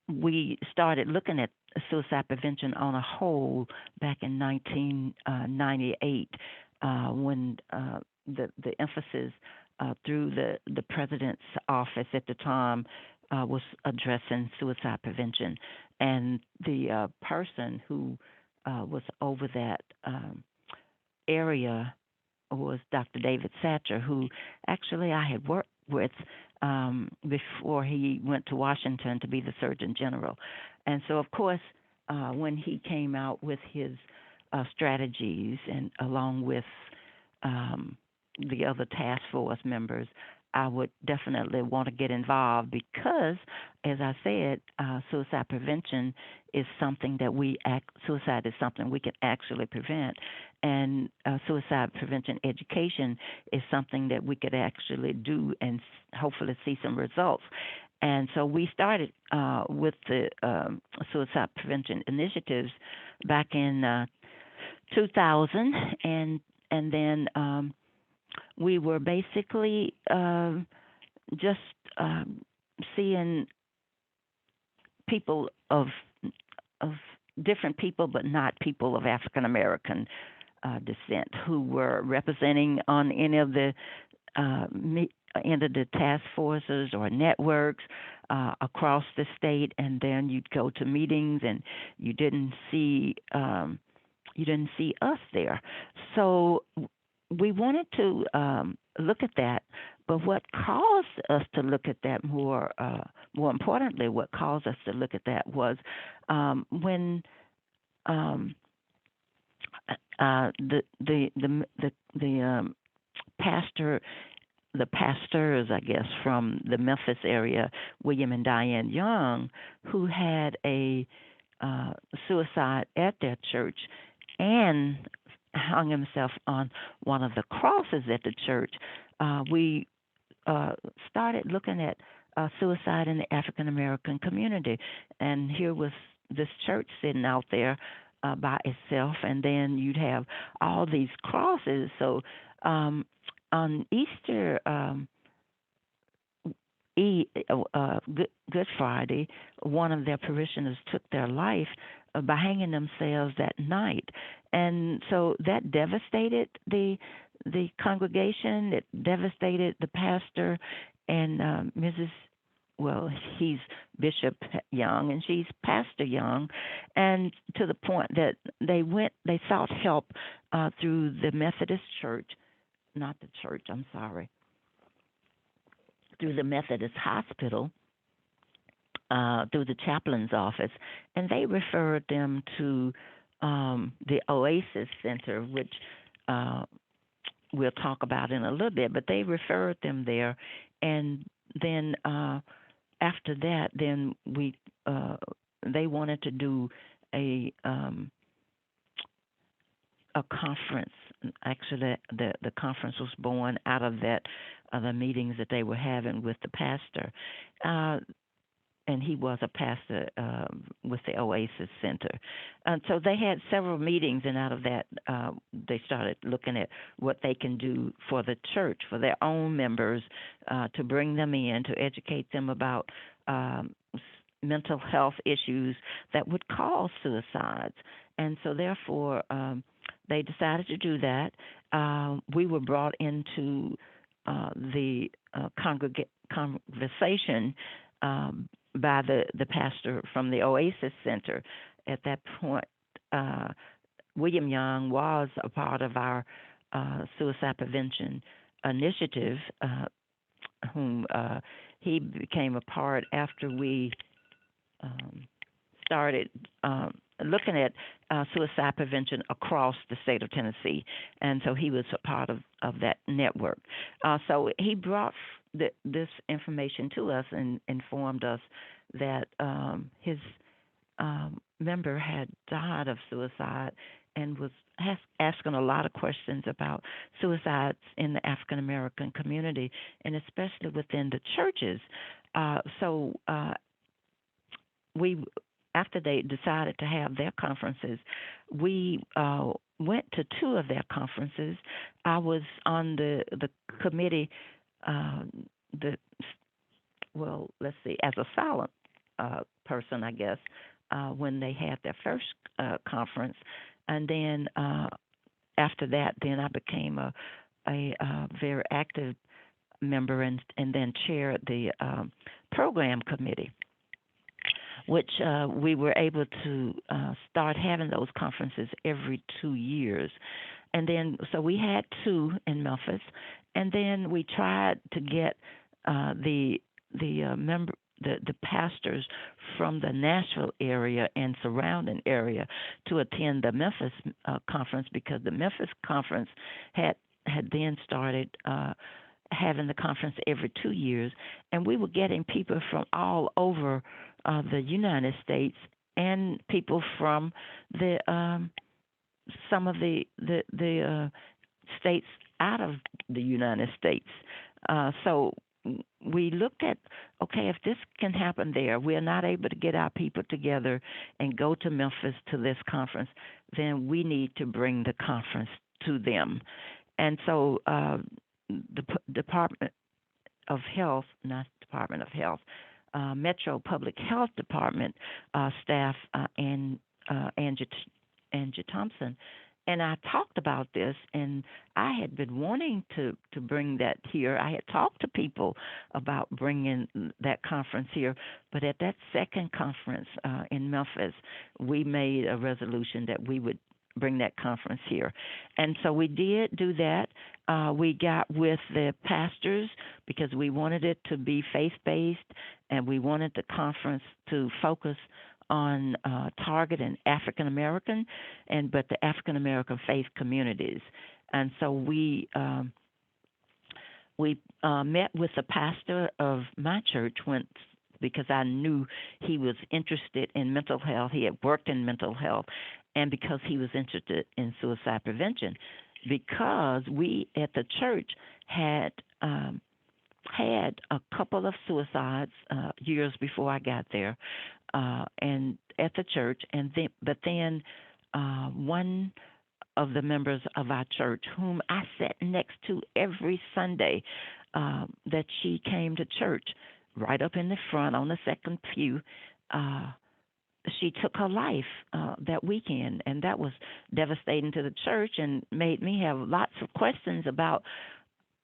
we started looking at suicide prevention on a whole back in 1998 when the emphasis through the president's office at the time was addressing suicide prevention, and the person who was over that area was Dr. David Satcher, who actually I had worked with before he went to Washington to be the Surgeon General. And so, of course, when he came out with his strategies and along with the other task force members, I would definitely want to get involved because, as I said, suicide prevention is something that suicide is something we can actually prevent, and suicide prevention education is something that we could actually do and hopefully see some results. And so we started with the suicide prevention initiatives back in 2000, and then we were basically just seeing people of different people, but not people of African American descent, who were representing on any of the task forces or networks across the state. And then you'd go to meetings, and you didn't see us there. So we wanted to look at that, but what caused us to look at that more importantly, what caused us to look at that was when the pastors, I guess, from the Memphis area, William and Diane Young, who had a suicide at their church and hung himself on one of the crosses at the church, we started looking at suicide in the African American community. And here was this church sitting out there by itself, and then you'd have all these crosses. So on Easter Good Friday, one of their parishioners took their life by hanging themselves that night, and so that devastated the congregation. It devastated the pastor and Mrs. Well, he's Bishop Young and she's Pastor Young, and to the point that they sought help through the Methodist Church, not the church, I'm sorry, through the Methodist Hospital, through the chaplain's office, and they referred them to the Oasis Center, which we'll talk about in a little bit, but they referred them there, and then after that, then they wanted to do a conference. Actually, the conference was born out of that the meetings that they were having with the pastor, and he was a pastor with the Oasis Center. And so they had several meetings, and out of that, they started looking at what they can do for the church, for their own members, to bring them in, to educate them about mental health issues that would cause suicides. And so therefore, they decided to do that. We were brought into the conversation by the pastor from the Oasis Center. At that point, William Young was a part of our suicide prevention initiative, whom he became a part after we started looking at suicide prevention across the state of Tennessee. And so he was a part of that network. So he brought this information to us and informed us that his member had died of suicide and was asking a lot of questions about suicides in the African American community, and especially within the churches. So we, after they decided to have their conferences, we went to two of their conferences. I was on the committee, the well, let's see, as a silent person, I guess, when they had their first conference, and then after that, then I became a very active member and then chaired the program committee, which we were able to start having those conferences every 2 years. And then, so we had two in Memphis, and then we tried to get the pastors from the Nashville area and surrounding area to attend the Memphis conference, because the Memphis conference had then started having the conference every 2 years, and we were getting people from all over the United States and people from the some of the states out of the United States. So we looked at, okay, if this can happen there, we're not able to get our people together and go to Memphis to this conference, then we need to bring the conference to them. And so the Department of Health, not Department of Health, Metro Public Health Department staff and Angie Thompson and I talked about this, and I had been wanting to bring that here. I had talked to people about bringing that conference here, but at that second conference in Memphis, we made a resolution that we would bring that conference here. And so we did do that. We got with the pastors because we wanted it to be faith-based, and we wanted the conference to focus on targeting African American but the African American faith communities. And so we met with the pastor of my church because I knew he was interested in mental health. He had worked in mental health, and because he was interested in suicide prevention. Because we at the church had had a couple of suicides years before I got there, and at the church, but then one of the members of our church, whom I sat next to every Sunday, that she came to church right up in the front on the second pew. She took her life that weekend, and that was devastating to the church and made me have lots of questions about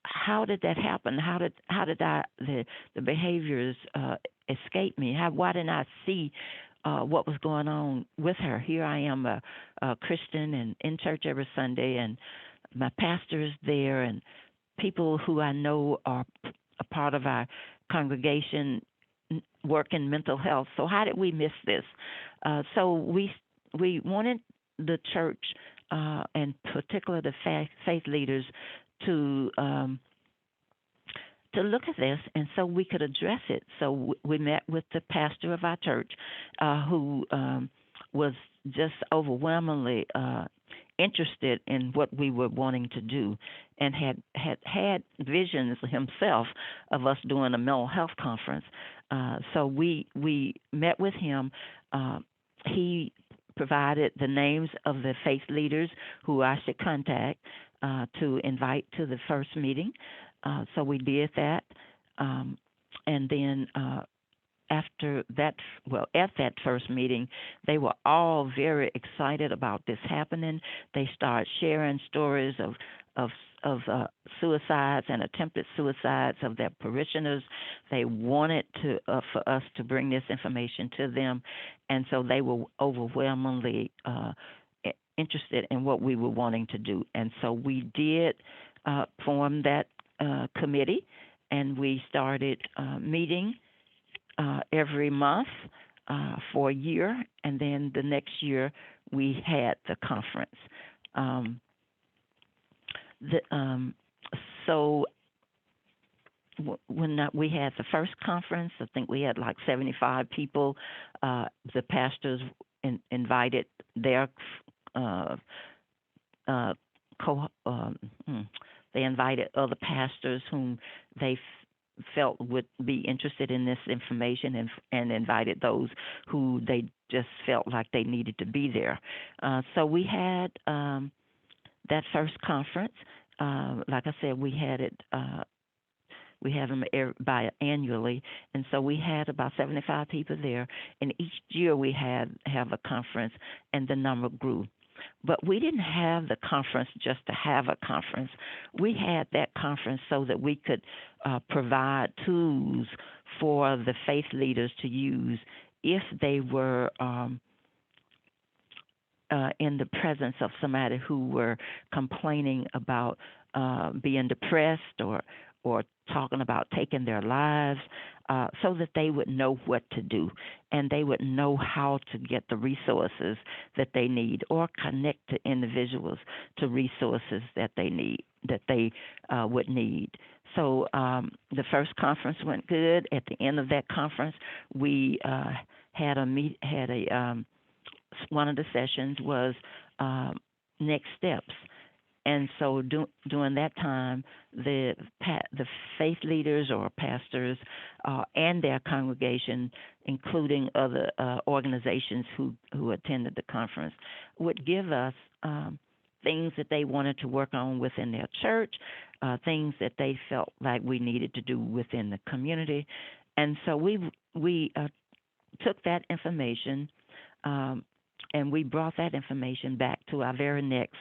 how did that happen? How did the behaviors escape me? Why didn't I see what was going on with her? Here I am, a Christian and in church every Sunday, and my pastor is there, and people who I know are a part of our congregation work in mental health. So how did we miss this? So we wanted the church, and particularly the faith leaders, to look at this, and so we could address it. So we met with the pastor of our church, who was just overwhelmingly interested in what we were wanting to do, and had visions himself of us doing a mental health conference. So we met with him. He provided the names of the faith leaders who I should contact to invite to the first meeting. So we did that. And then after that, at that first meeting, they were all very excited about this happening. They started sharing stories of suicides and attempted suicides of their parishioners. They wanted for us to bring this information to them, and so they were overwhelmingly interested in what we were wanting to do. And so we did form that committee, and we started meeting every month for a year, and then the next year we had the conference. So when we had the first conference, I think we had like 75 people. The pastors invited their they invited other pastors whom they felt would be interested in this information, and invited those who they just felt like they needed to be there. So we had that first conference. Like I said, we had it. We have them biannually, and so we had about 75 people there. And each year we have a conference, and the number grew. But we didn't have the conference just to have a conference. We had that conference so that we could provide tools for the faith leaders to use if they were in the presence of somebody who were complaining about being depressed or talking about taking their lives, so that they would know what to do and they would know how to get the resources that they need, or connect to individuals to resources that they would need. So the first conference went good. At the end of that conference, we had one of the sessions was next steps. And so during that time, the faith leaders or pastors and their congregation, including other organizations who attended the conference, would give us things that they wanted to work on within their church, things that they felt like we needed to do within the community. And so we took that information and we brought that information back to our very next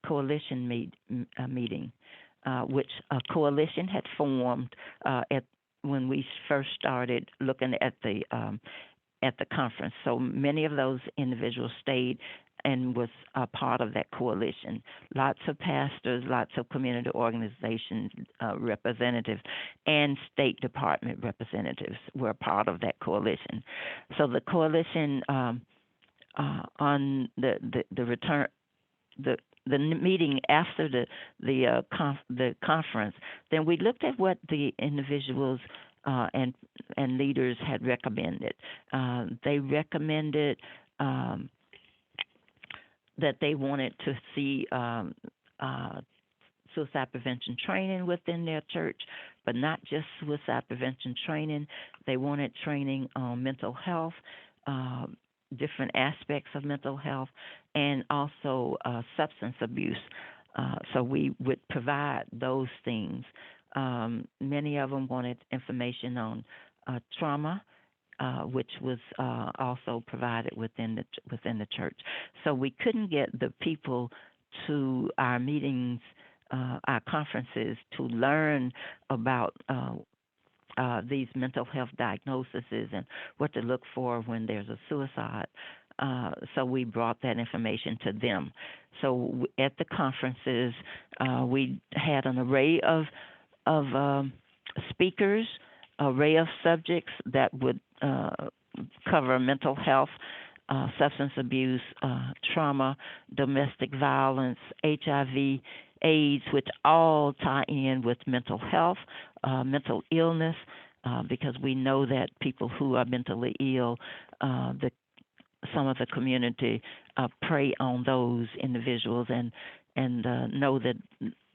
coalition meeting, which a coalition had formed when we first started looking at the conference. So many of those individuals stayed and was a part of that coalition. Lots of pastors, lots of community organizations representatives, and State Department representatives were a part of that coalition. So the coalition on the return. The meeting after the conference, then we looked at what the individuals and leaders had recommended. They recommended that they wanted to see suicide prevention training within their church, but not just suicide prevention training. They wanted training on mental health, different aspects of mental health, and also substance abuse. So we would provide those things. Many of them wanted information on trauma, which was also provided within the church. So we couldn't get the people to our meetings, our conferences, to learn about these mental health diagnoses and what to look for when there's a suicide. So we brought that information to them. So at the conferences, we had an array of speakers, array of subjects that would cover mental health, substance abuse, trauma, domestic violence, HIV, AIDS, which all tie in with mental health, mental illness, because we know that people who are mentally ill, some of the community prey on those individuals and know that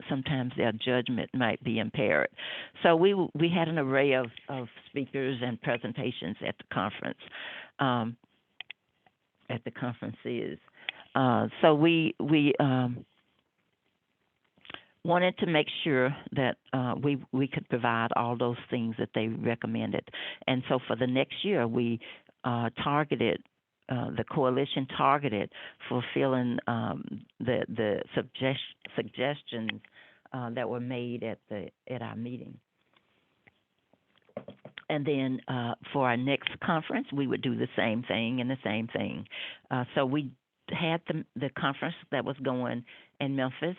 sometimes their judgment might be impaired. So we had an array of speakers and presentations at the conference, at the conferences. So we wanted to make sure that we could provide all those things that they recommended. And so for the next year, we targeted, the coalition targeted fulfilling the suggestions that were made at our meeting. And then for our next conference, we would do the same thing and the same thing. So we had the conference that was going in Memphis,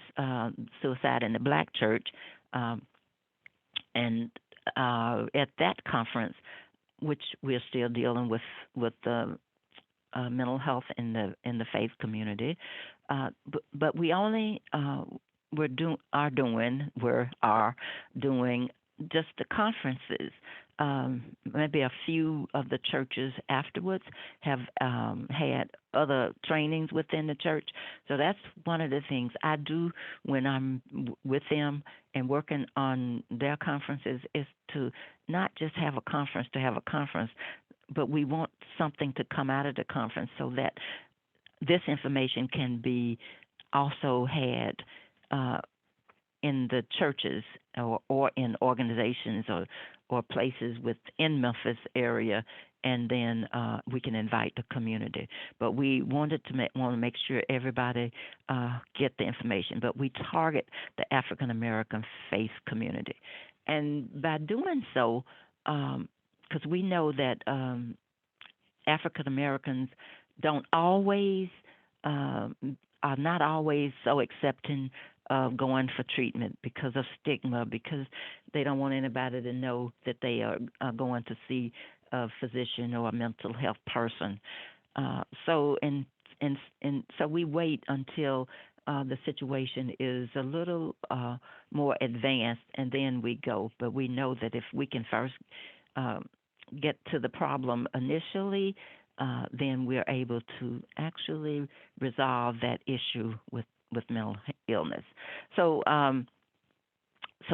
Suicide in the Black Church, and at that conference, which we're still dealing with the mental health in the faith community, but we only are doing just the conferences. Maybe a few of the churches afterwards have had other trainings within the church. So that's one of the things I do when I'm with them and working on their conferences, is to not just have a conference to have a conference, but we want something to come out of the conference so that this information can be also had in the churches, or in organizations, or places within Memphis area, and then we can invite the community. But we wanted to want to make sure everybody get the information. But we target the African American faith community, and by doing so, because we know that African Americans don't always are not always so accepting of going for treatment because of stigma, because they don't want anybody to know that they are going to see a physician or a mental health person. So we wait until the situation is a little more advanced, and then we go. But we know that if we can first get to the problem initially, then we're able to actually resolve that issue with mental illness. So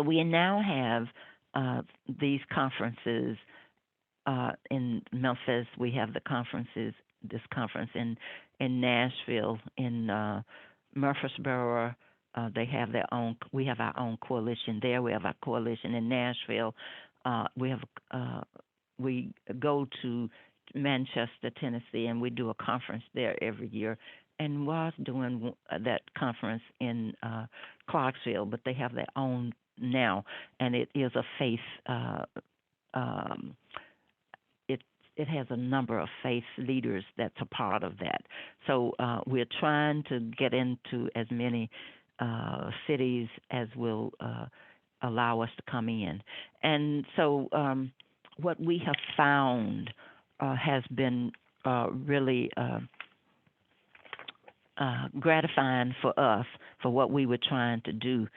we now have these conferences in Memphis. We have this conference in Nashville, in Murfreesboro. They have their own. We have our own coalition there. We have our coalition in Nashville. We go to Manchester, Tennessee, and we do a conference there every year. And was doing that conference in Clarksville, but they have their own now, and it is a faith. It has a number of faith leaders that's a part of that. So we're trying to get into as many cities as will allow us to come in. And so what we have found has been really gratifying for us, for what we were trying to do,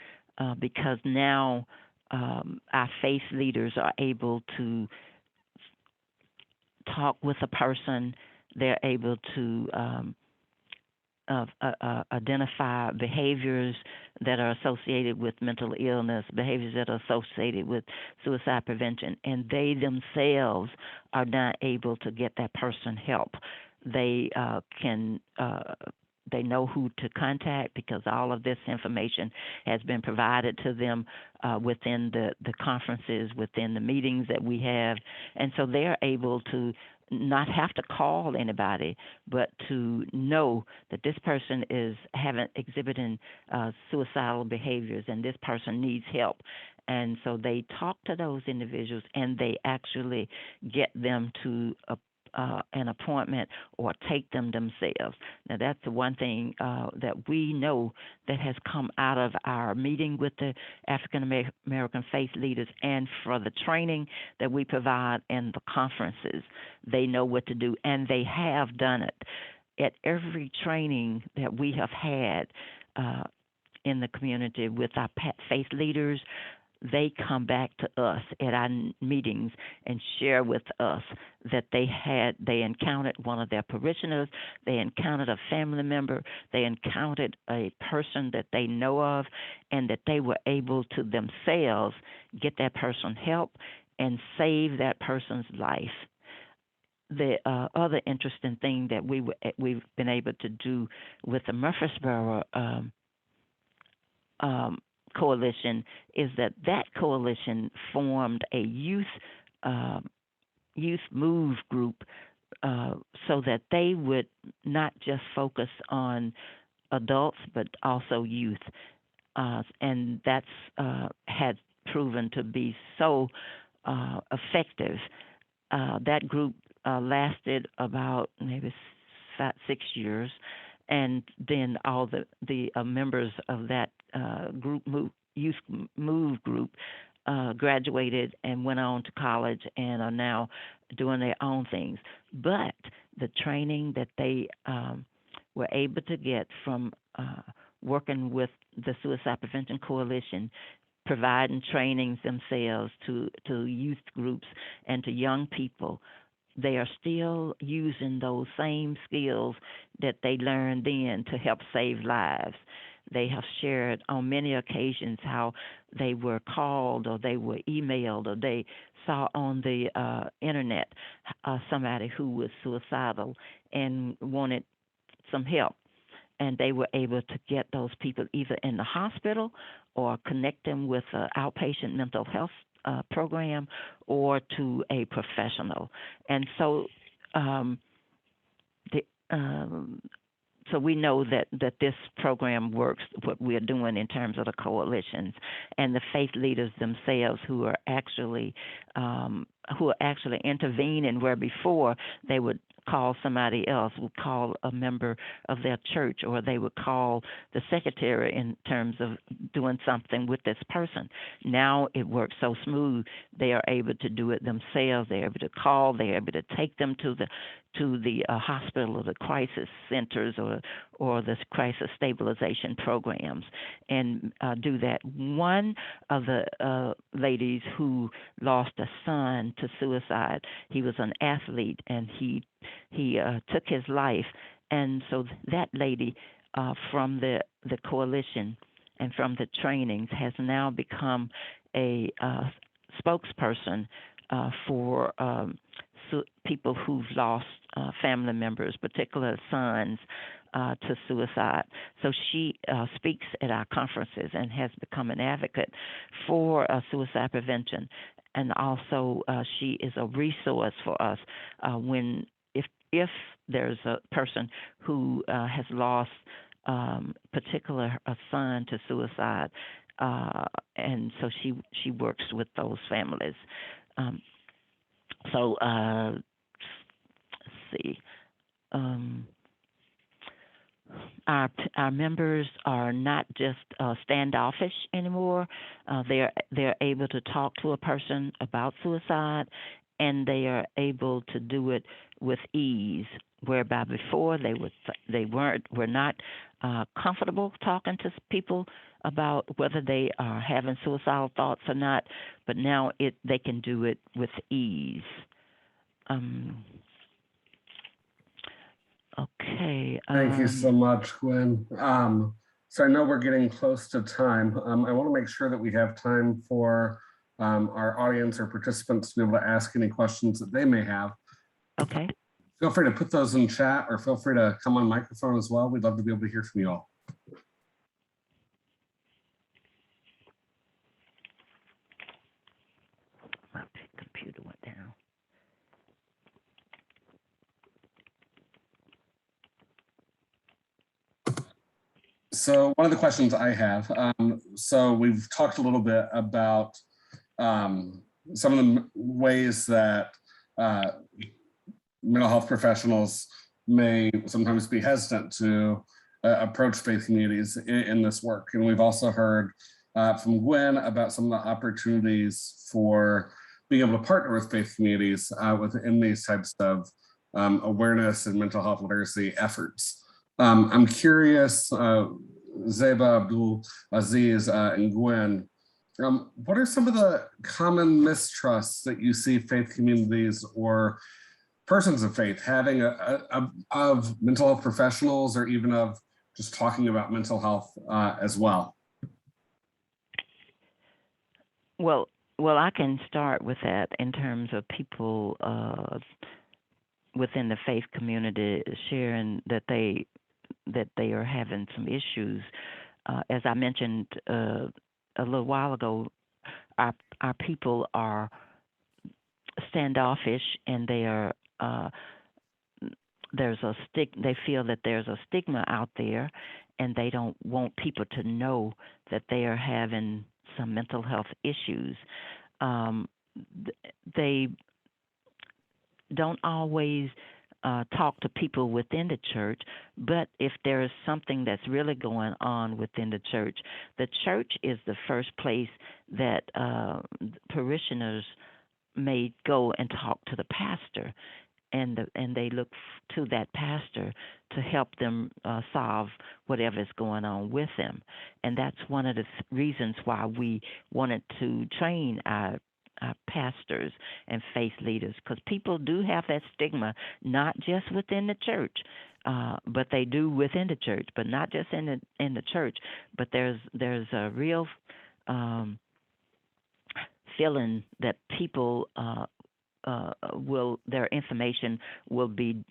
because now our faith leaders are able to talk with a person. They're able to identify behaviors that are associated with mental illness, behaviors that are associated with suicide prevention, and they themselves are not able to get that person help. They they know who to contact, because all of this information has been provided to them within the conferences, within the meetings that we have. And so they're able to not have to call anybody, but to know that this person is exhibiting suicidal behaviors, and this person needs help. And so they talk to those individuals, and they actually get them to an appointment or take them themselves. Now, that's the one thing that we know that has come out of our meeting with the African American faith leaders, and for the training that we provide in the conferences. They know what to do, and they have done it. At every training that we have had in the community with our faith leaders, they come back to us at our meetings and share with us that they encountered one of their parishioners, they encountered a family member, they encountered a person that they know of, and that they were able to themselves get that person help and save that person's life. The other interesting thing that we've been able to do with the Murfreesboro coalition is that coalition formed a youth move group so that they would not just focus on adults but also youth, and that's had proven to be so effective. That group lasted about maybe 6 years, and then all the members of that youth move group graduated and went on to college and are now doing their own things. But the training that they were able to get from working with the Suicide Prevention Coalition, providing trainings themselves to youth groups and to young people, they are still using those same skills that they learned then to help save lives. They have shared on many occasions how they were called or they were emailed or they saw on the internet somebody who was suicidal and wanted some help. And they were able to get those people either in the hospital or connect them with an outpatient mental health program or to a professional. And so the, so we know that this program works, what we're doing in terms of the coalitions and the faith leaders themselves who are actually intervening where before they would call somebody else, would call a member of their church, or they would call the secretary in terms of doing something with this person. Now it works so smooth, they are able to do it themselves. They're able to call, they're able to take them to the hospital or the crisis centers or the crisis stabilization programs and do that. One of the ladies who lost a son to suicide, he was an athlete and he took his life. And so that lady from the coalition and from the trainings has now become a spokesperson for people who've lost family members, particularly sons, to suicide. So she speaks at our conferences and has become an advocate for suicide prevention. And also she is a resource for us when if there's a person who has lost particular a son to suicide, and so she works with those families. So let's see. Our members are not just standoffish anymore. They're able to talk to a person about suicide, and they are able to do it with ease. Whereby before were not comfortable talking to people about whether they are having suicidal thoughts or not, but now they can do it with ease. Okay. Thank you so much, Gwen. So I know we're getting close to time. I want to make sure that we have time for our audience or participants to be able to ask any questions that they may have. Okay. Feel free to put those in chat or feel free to come on microphone as well. We'd love to be able to hear from you all. My computer went down. So one of the questions I have, so we've talked a little bit about some of the ways that mental health professionals may sometimes be hesitant to approach faith communities in this work. And we've also heard from Gwen about some of the opportunities for being able to partner with faith communities within these types of awareness and mental health literacy efforts. I'm curious, Zeba, Abdul Aziz, and Gwen, what are some of the common mistrusts that you see faith communities or persons of faith having of mental health professionals, or even of just talking about mental health as well? Well, I can start with that in terms of people within the faith community sharing that they are having some issues. As I mentioned a little while ago, our people are standoffish, and they are they feel that there's a stigma out there, and they don't want people to know that they are having some mental health issues. They don't always talk to people within the church, but if there is something that's really going on within the church is the first place that parishioners may go and talk to the pastor, and they look to that pastor to help them solve whatever is going on with them. And that's one of the reasons why we wanted to train our our pastors and faith leaders, because people do have that stigma, not just within the church, but they do within the church, but not just in the church. But there's a real feeling that people their information will be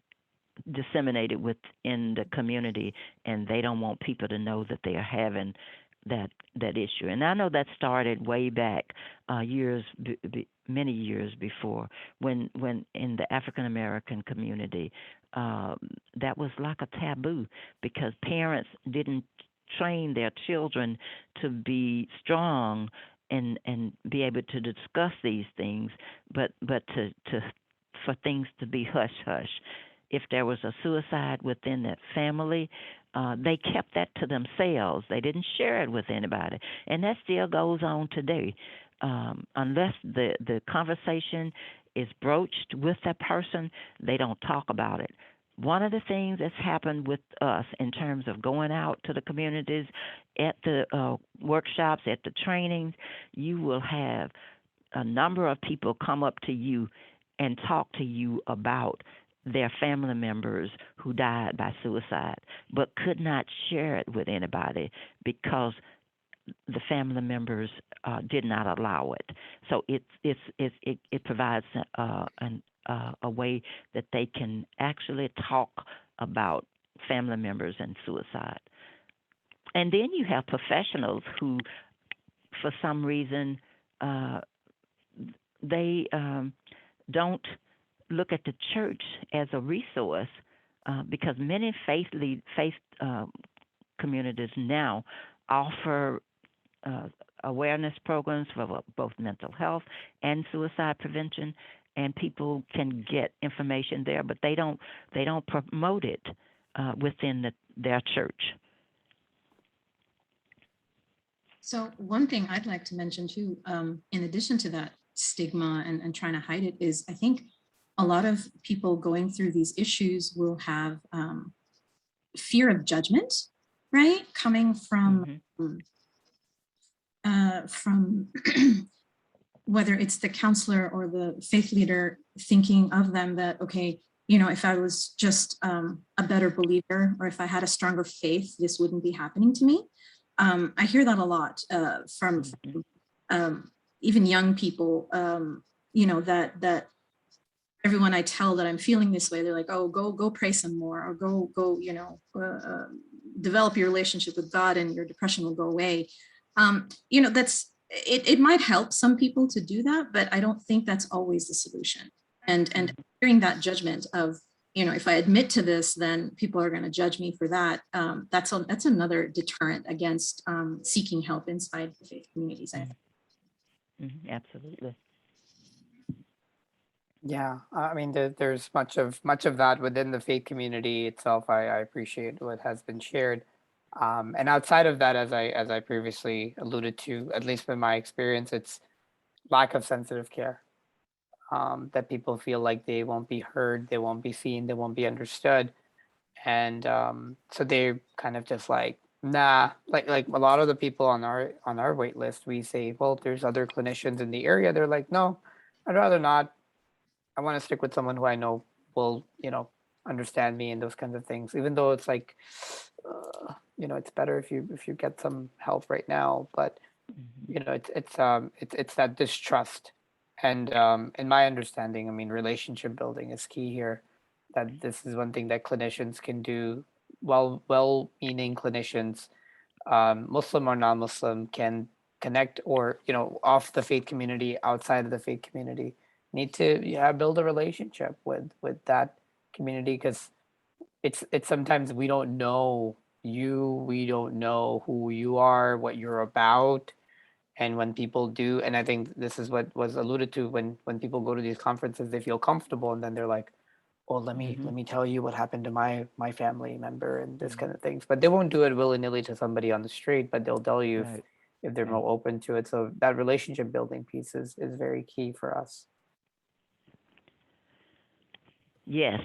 disseminated within the community, and they don't want people to know that they are having that issue. And I know that started way back many years before, when in the African American community, that was like a taboo, because parents didn't train their children to be strong and be able to discuss these things, but to for things to be hush hush. If there was a suicide within that family, they kept that to themselves. They didn't share it with anybody, and that still goes on today. Unless the conversation is broached with that person, they don't talk about it. One of the things that's happened with us in terms of going out to the communities, at the workshops, at the trainings, you will have a number of people come up to you and talk to you about their family members who died by suicide, but could not share it with anybody because the family members did not allow it. So it provides a way that they can actually talk about family members and suicide. And then you have professionals who, for some reason, they don't look at the church as a resource, because many faith communities now offer awareness programs for both mental health and suicide prevention, and people can get information there, but they don't promote it within their church. So one thing I'd like to mention too, in addition to that stigma and trying to hide it, is I think a lot of people going through these issues will have fear of judgment, right? Coming from whether it's the counselor or the faith leader, thinking of them that, okay, if I was just a better believer, or if I had a stronger faith, this wouldn't be happening to me. I hear that a lot from even young people, that everyone I tell that I'm feeling this way, they're like, oh, go pray some more, or go, develop your relationship with God and your depression will go away. That's, it might help some people to do that, but I don't think that's always the solution. And hearing that judgment of, if I admit to this, then people are going to judge me for that. That's another deterrent against seeking help inside the faith communities. Absolutely. Yeah, I mean, there's much of that within the faith community itself. I appreciate what has been shared, and outside of that, as I previously alluded to, at least in my experience, it's lack of sensitive care. That people feel like they won't be heard, they won't be seen, they won't be understood, and so they're kind of just like, nah. Like a lot of the people on our wait list, we say, well, if there's other clinicians in the area, they're like, no, I'd rather not. I want to stick with someone who I know will, understand me and those kinds of things. Even though it's like, it's better if you get some help right now. But it's that distrust, and in my understanding, I mean, relationship building is key here. That this is one thing that clinicians can do. Well-meaning clinicians, Muslim or non-Muslim, can connect, or off the faith community, outside of the faith community, need to build a relationship with that community, because it's sometimes we don't know you, we don't know who you are, what you're about. And when people do, and I think this is what was alluded to, when people go to these conferences, they feel comfortable, and then they're like, well, let me tell you what happened to my family member and this kind of things. But they won't do it willy-nilly to somebody on the street, but they'll tell you if they're more open to it. So that relationship building piece is very key for us. Yes,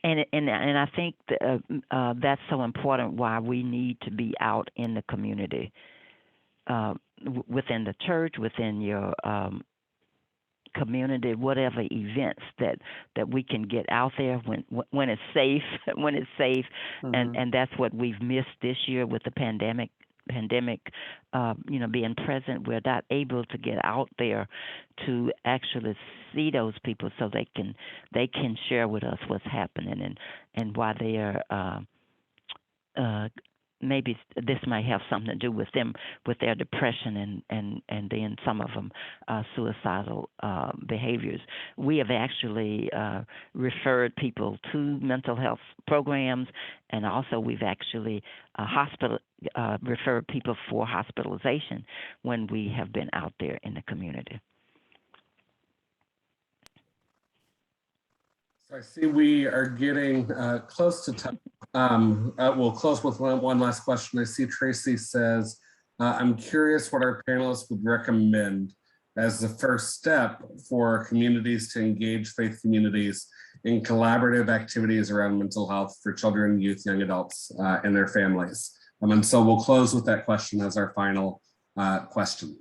and I think that's so important. Why we need to be out in the community, within the church, within your community, whatever events that we can get out there when it's safe, when it's safe, and that's what we've missed this year with the pandemic, being present. We're not able to get out there to actually see those people so they can share with us what's happening and why they are maybe this might have something to do with them, with their depression and then some of them suicidal behaviors. We have actually referred people to mental health programs, and also we've actually referred people for hospitalization when we have been out there in the community. So I see we are getting close to time. We'll close with one last question. I see Tracy says, I'm curious what our panelists would recommend as the first step for communities to engage faith communities in collaborative activities around mental health for children, youth, young adults, and their families. And so we'll close with that question as our final question.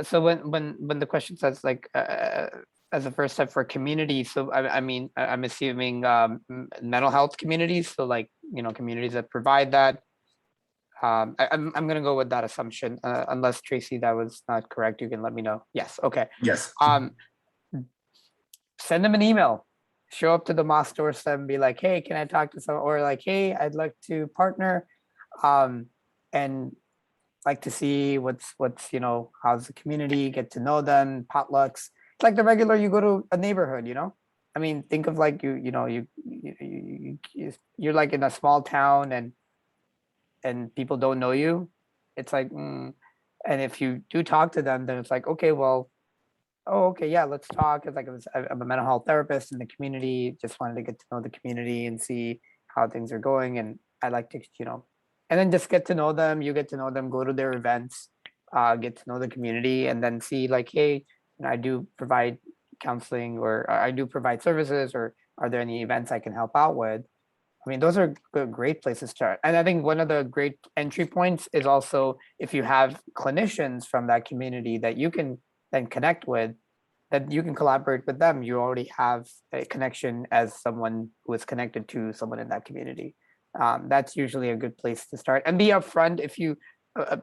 So when the question says like as a first step for community, so I mean I'm assuming mental health communities, so like communities that provide that. I'm gonna go with that assumption, unless Tracy, that was not correct. You can let me know. Yes, okay. Yes. Send them an email. Show up to the mosque doorstep and be like, hey, can I talk to someone? Or like, hey, I'd like to partner, and like to see what's how's the community, get to know them, potlucks. It's like the regular, you go to a neighborhood, I mean, think of like you're like in a small town and people don't know you. It's like, and if you do talk to them, then it's like, okay, well, oh, okay, yeah, let's talk. It's like I'm a mental health therapist in the community, just wanted to get to know the community and see how things are going. And I like to, and then just get to know them. You get to know them, go to their events, get to know the community, and then see like, hey, I do provide counseling, or I do provide services, or are there any events I can help out with? I mean, those are great places to start. And I think one of the great entry points is also if you have clinicians from that community that you can then connect with, that you can collaborate with them. You already have a connection as someone who is connected to someone in that community. That's usually a good place to start, and be upfront. If you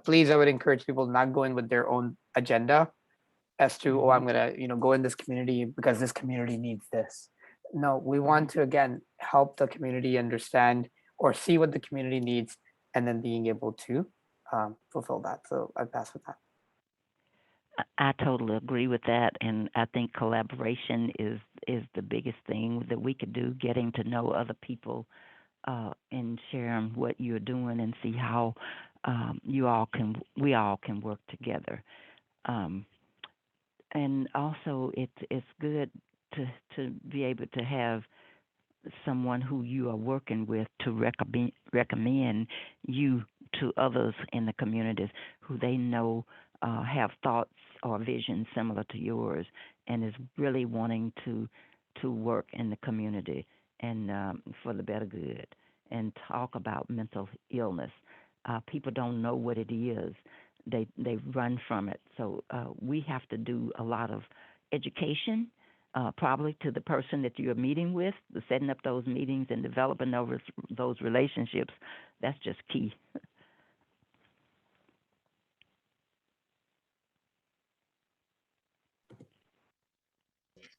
please, I would encourage people not going with their own agenda as to, oh, I'm gonna go in this community because this community needs this. No, we want to again help the community understand or see what the community needs, and then being able to fulfill that. So I pass with that. I totally agree with that, and I think collaboration is the biggest thing that we could do, getting to know other people and sharing what you're doing and see how we all can work together. And also it's good to be able to have someone who you are working with to recommend you to others in the communities who they know have thoughts or visions similar to yours, and is really wanting to work in the community and for the better good, and talk about mental illness. People don't know what it is. They run from it. So we have to do a lot of education, probably to the person that you're meeting with, setting up those meetings and developing those relationships. That's just key.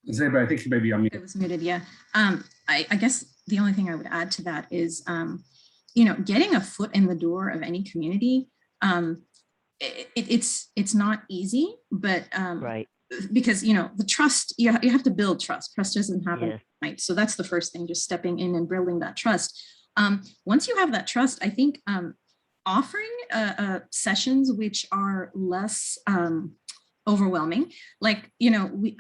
Zeba, I think you may be on mute. It was muted, yeah. I guess the only thing I would add to that is, getting a foot in the door of any community. It's not easy, but Right. Because the trust, you have to build trust. Trust doesn't happen Yes. overnight. So that's the first thing, just stepping in and building that trust. Once you have that trust, I think offering sessions which are less overwhelming, like we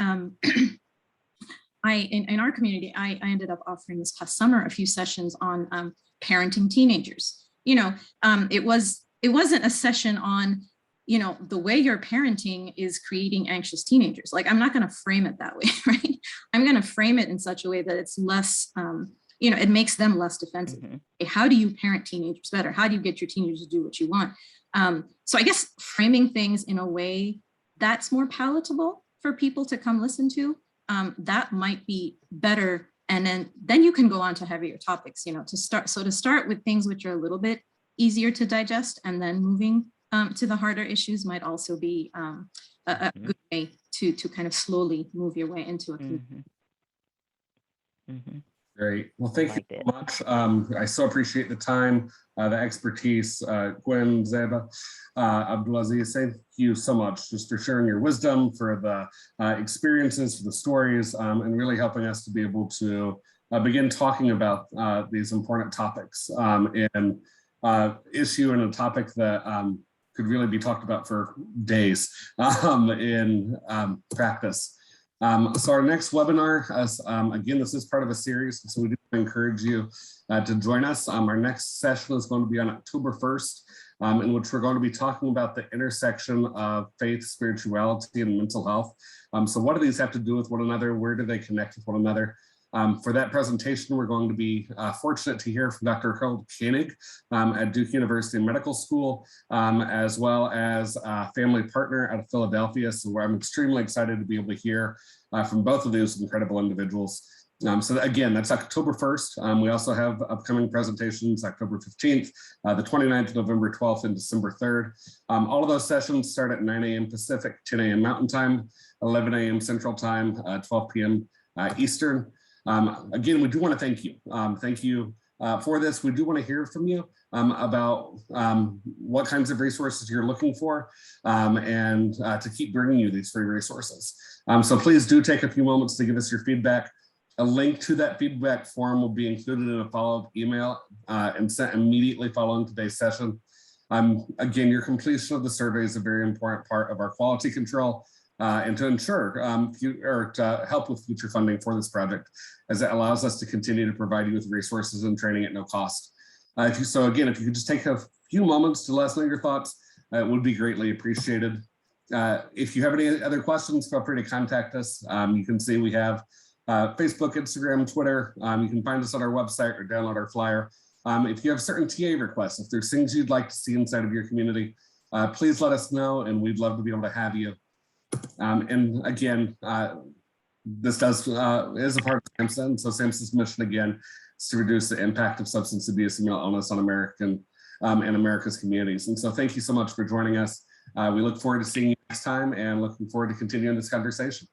in our community, I ended up offering this past summer a few sessions on parenting teenagers. It wasn't a session on the way you're parenting is creating anxious teenagers. Like, I'm not going to frame it that way, right? I'm going to frame it in such a way that it's less it makes them less defensive. Mhm. How do you parent teenagers better? How do you get your teenagers to do what you want? So I guess framing things in a way that's more palatable for people to come listen to, that might be better. And then you can go on to heavier topics, to start with things which are a little bit easier to digest, and then moving to the harder issues might also be a good way to kind of slowly move your way into a community. Great. Well, thank Like you that. so much. I so appreciate the time, the expertise. Gwen, Zeba, Abdulaziz, thank you so much just for sharing your wisdom, for the experiences, for the stories, and really helping us to be able to begin talking about these important topics and issue and a topic that could really be talked about for days in practice. So our next webinar, again, this is part of a series, so we do encourage you to join us. Our next session is going to be on October 1st, in which we're going to be talking about the intersection of faith, spirituality, and mental health. So what do these have to do with one another? Where do they connect with one another? For that presentation, we're going to be fortunate to hear from Dr. Harold Koenig at Duke University Medical School, as well as a family partner out of Philadelphia. So I'm extremely excited to be able to hear from both of those incredible individuals. So again, that's October 1st. We also have upcoming presentations, October 15th, the 29th, November 12th, and December 3rd. All of those sessions start at 9 a.m. Pacific, 10 a.m. Mountain Time, 11 a.m. Central Time, 12 p.m. Eastern. Again, we do want to thank you. Thank you for this. We do want to hear from you about what kinds of resources you're looking for and to keep bringing you these free resources. So please do take a few moments to give us your feedback. A link to that feedback form will be included in a follow-up email and sent immediately following today's session. Again, your completion of the survey is a very important part of our quality control and to ensure or to help with future funding for this project, as it allows us to continue to provide you with resources and training at no cost. So again, if you could just take a few moments to let us know your thoughts, it would be greatly appreciated. If you have any other questions, feel free to contact us. You can see we have Facebook, Instagram, Twitter. You can find us on our website or download our flyer. If you have certain TA requests, if there's things you'd like to see inside of your community, please let us know, and we'd love to be able to have you. And again, this is a part of SAMHSA, and so SAMHSA's mission again is to reduce the impact of substance abuse and mental illness on America's communities. And so thank you so much for joining us. We look forward to seeing you next time and looking forward to continuing this conversation.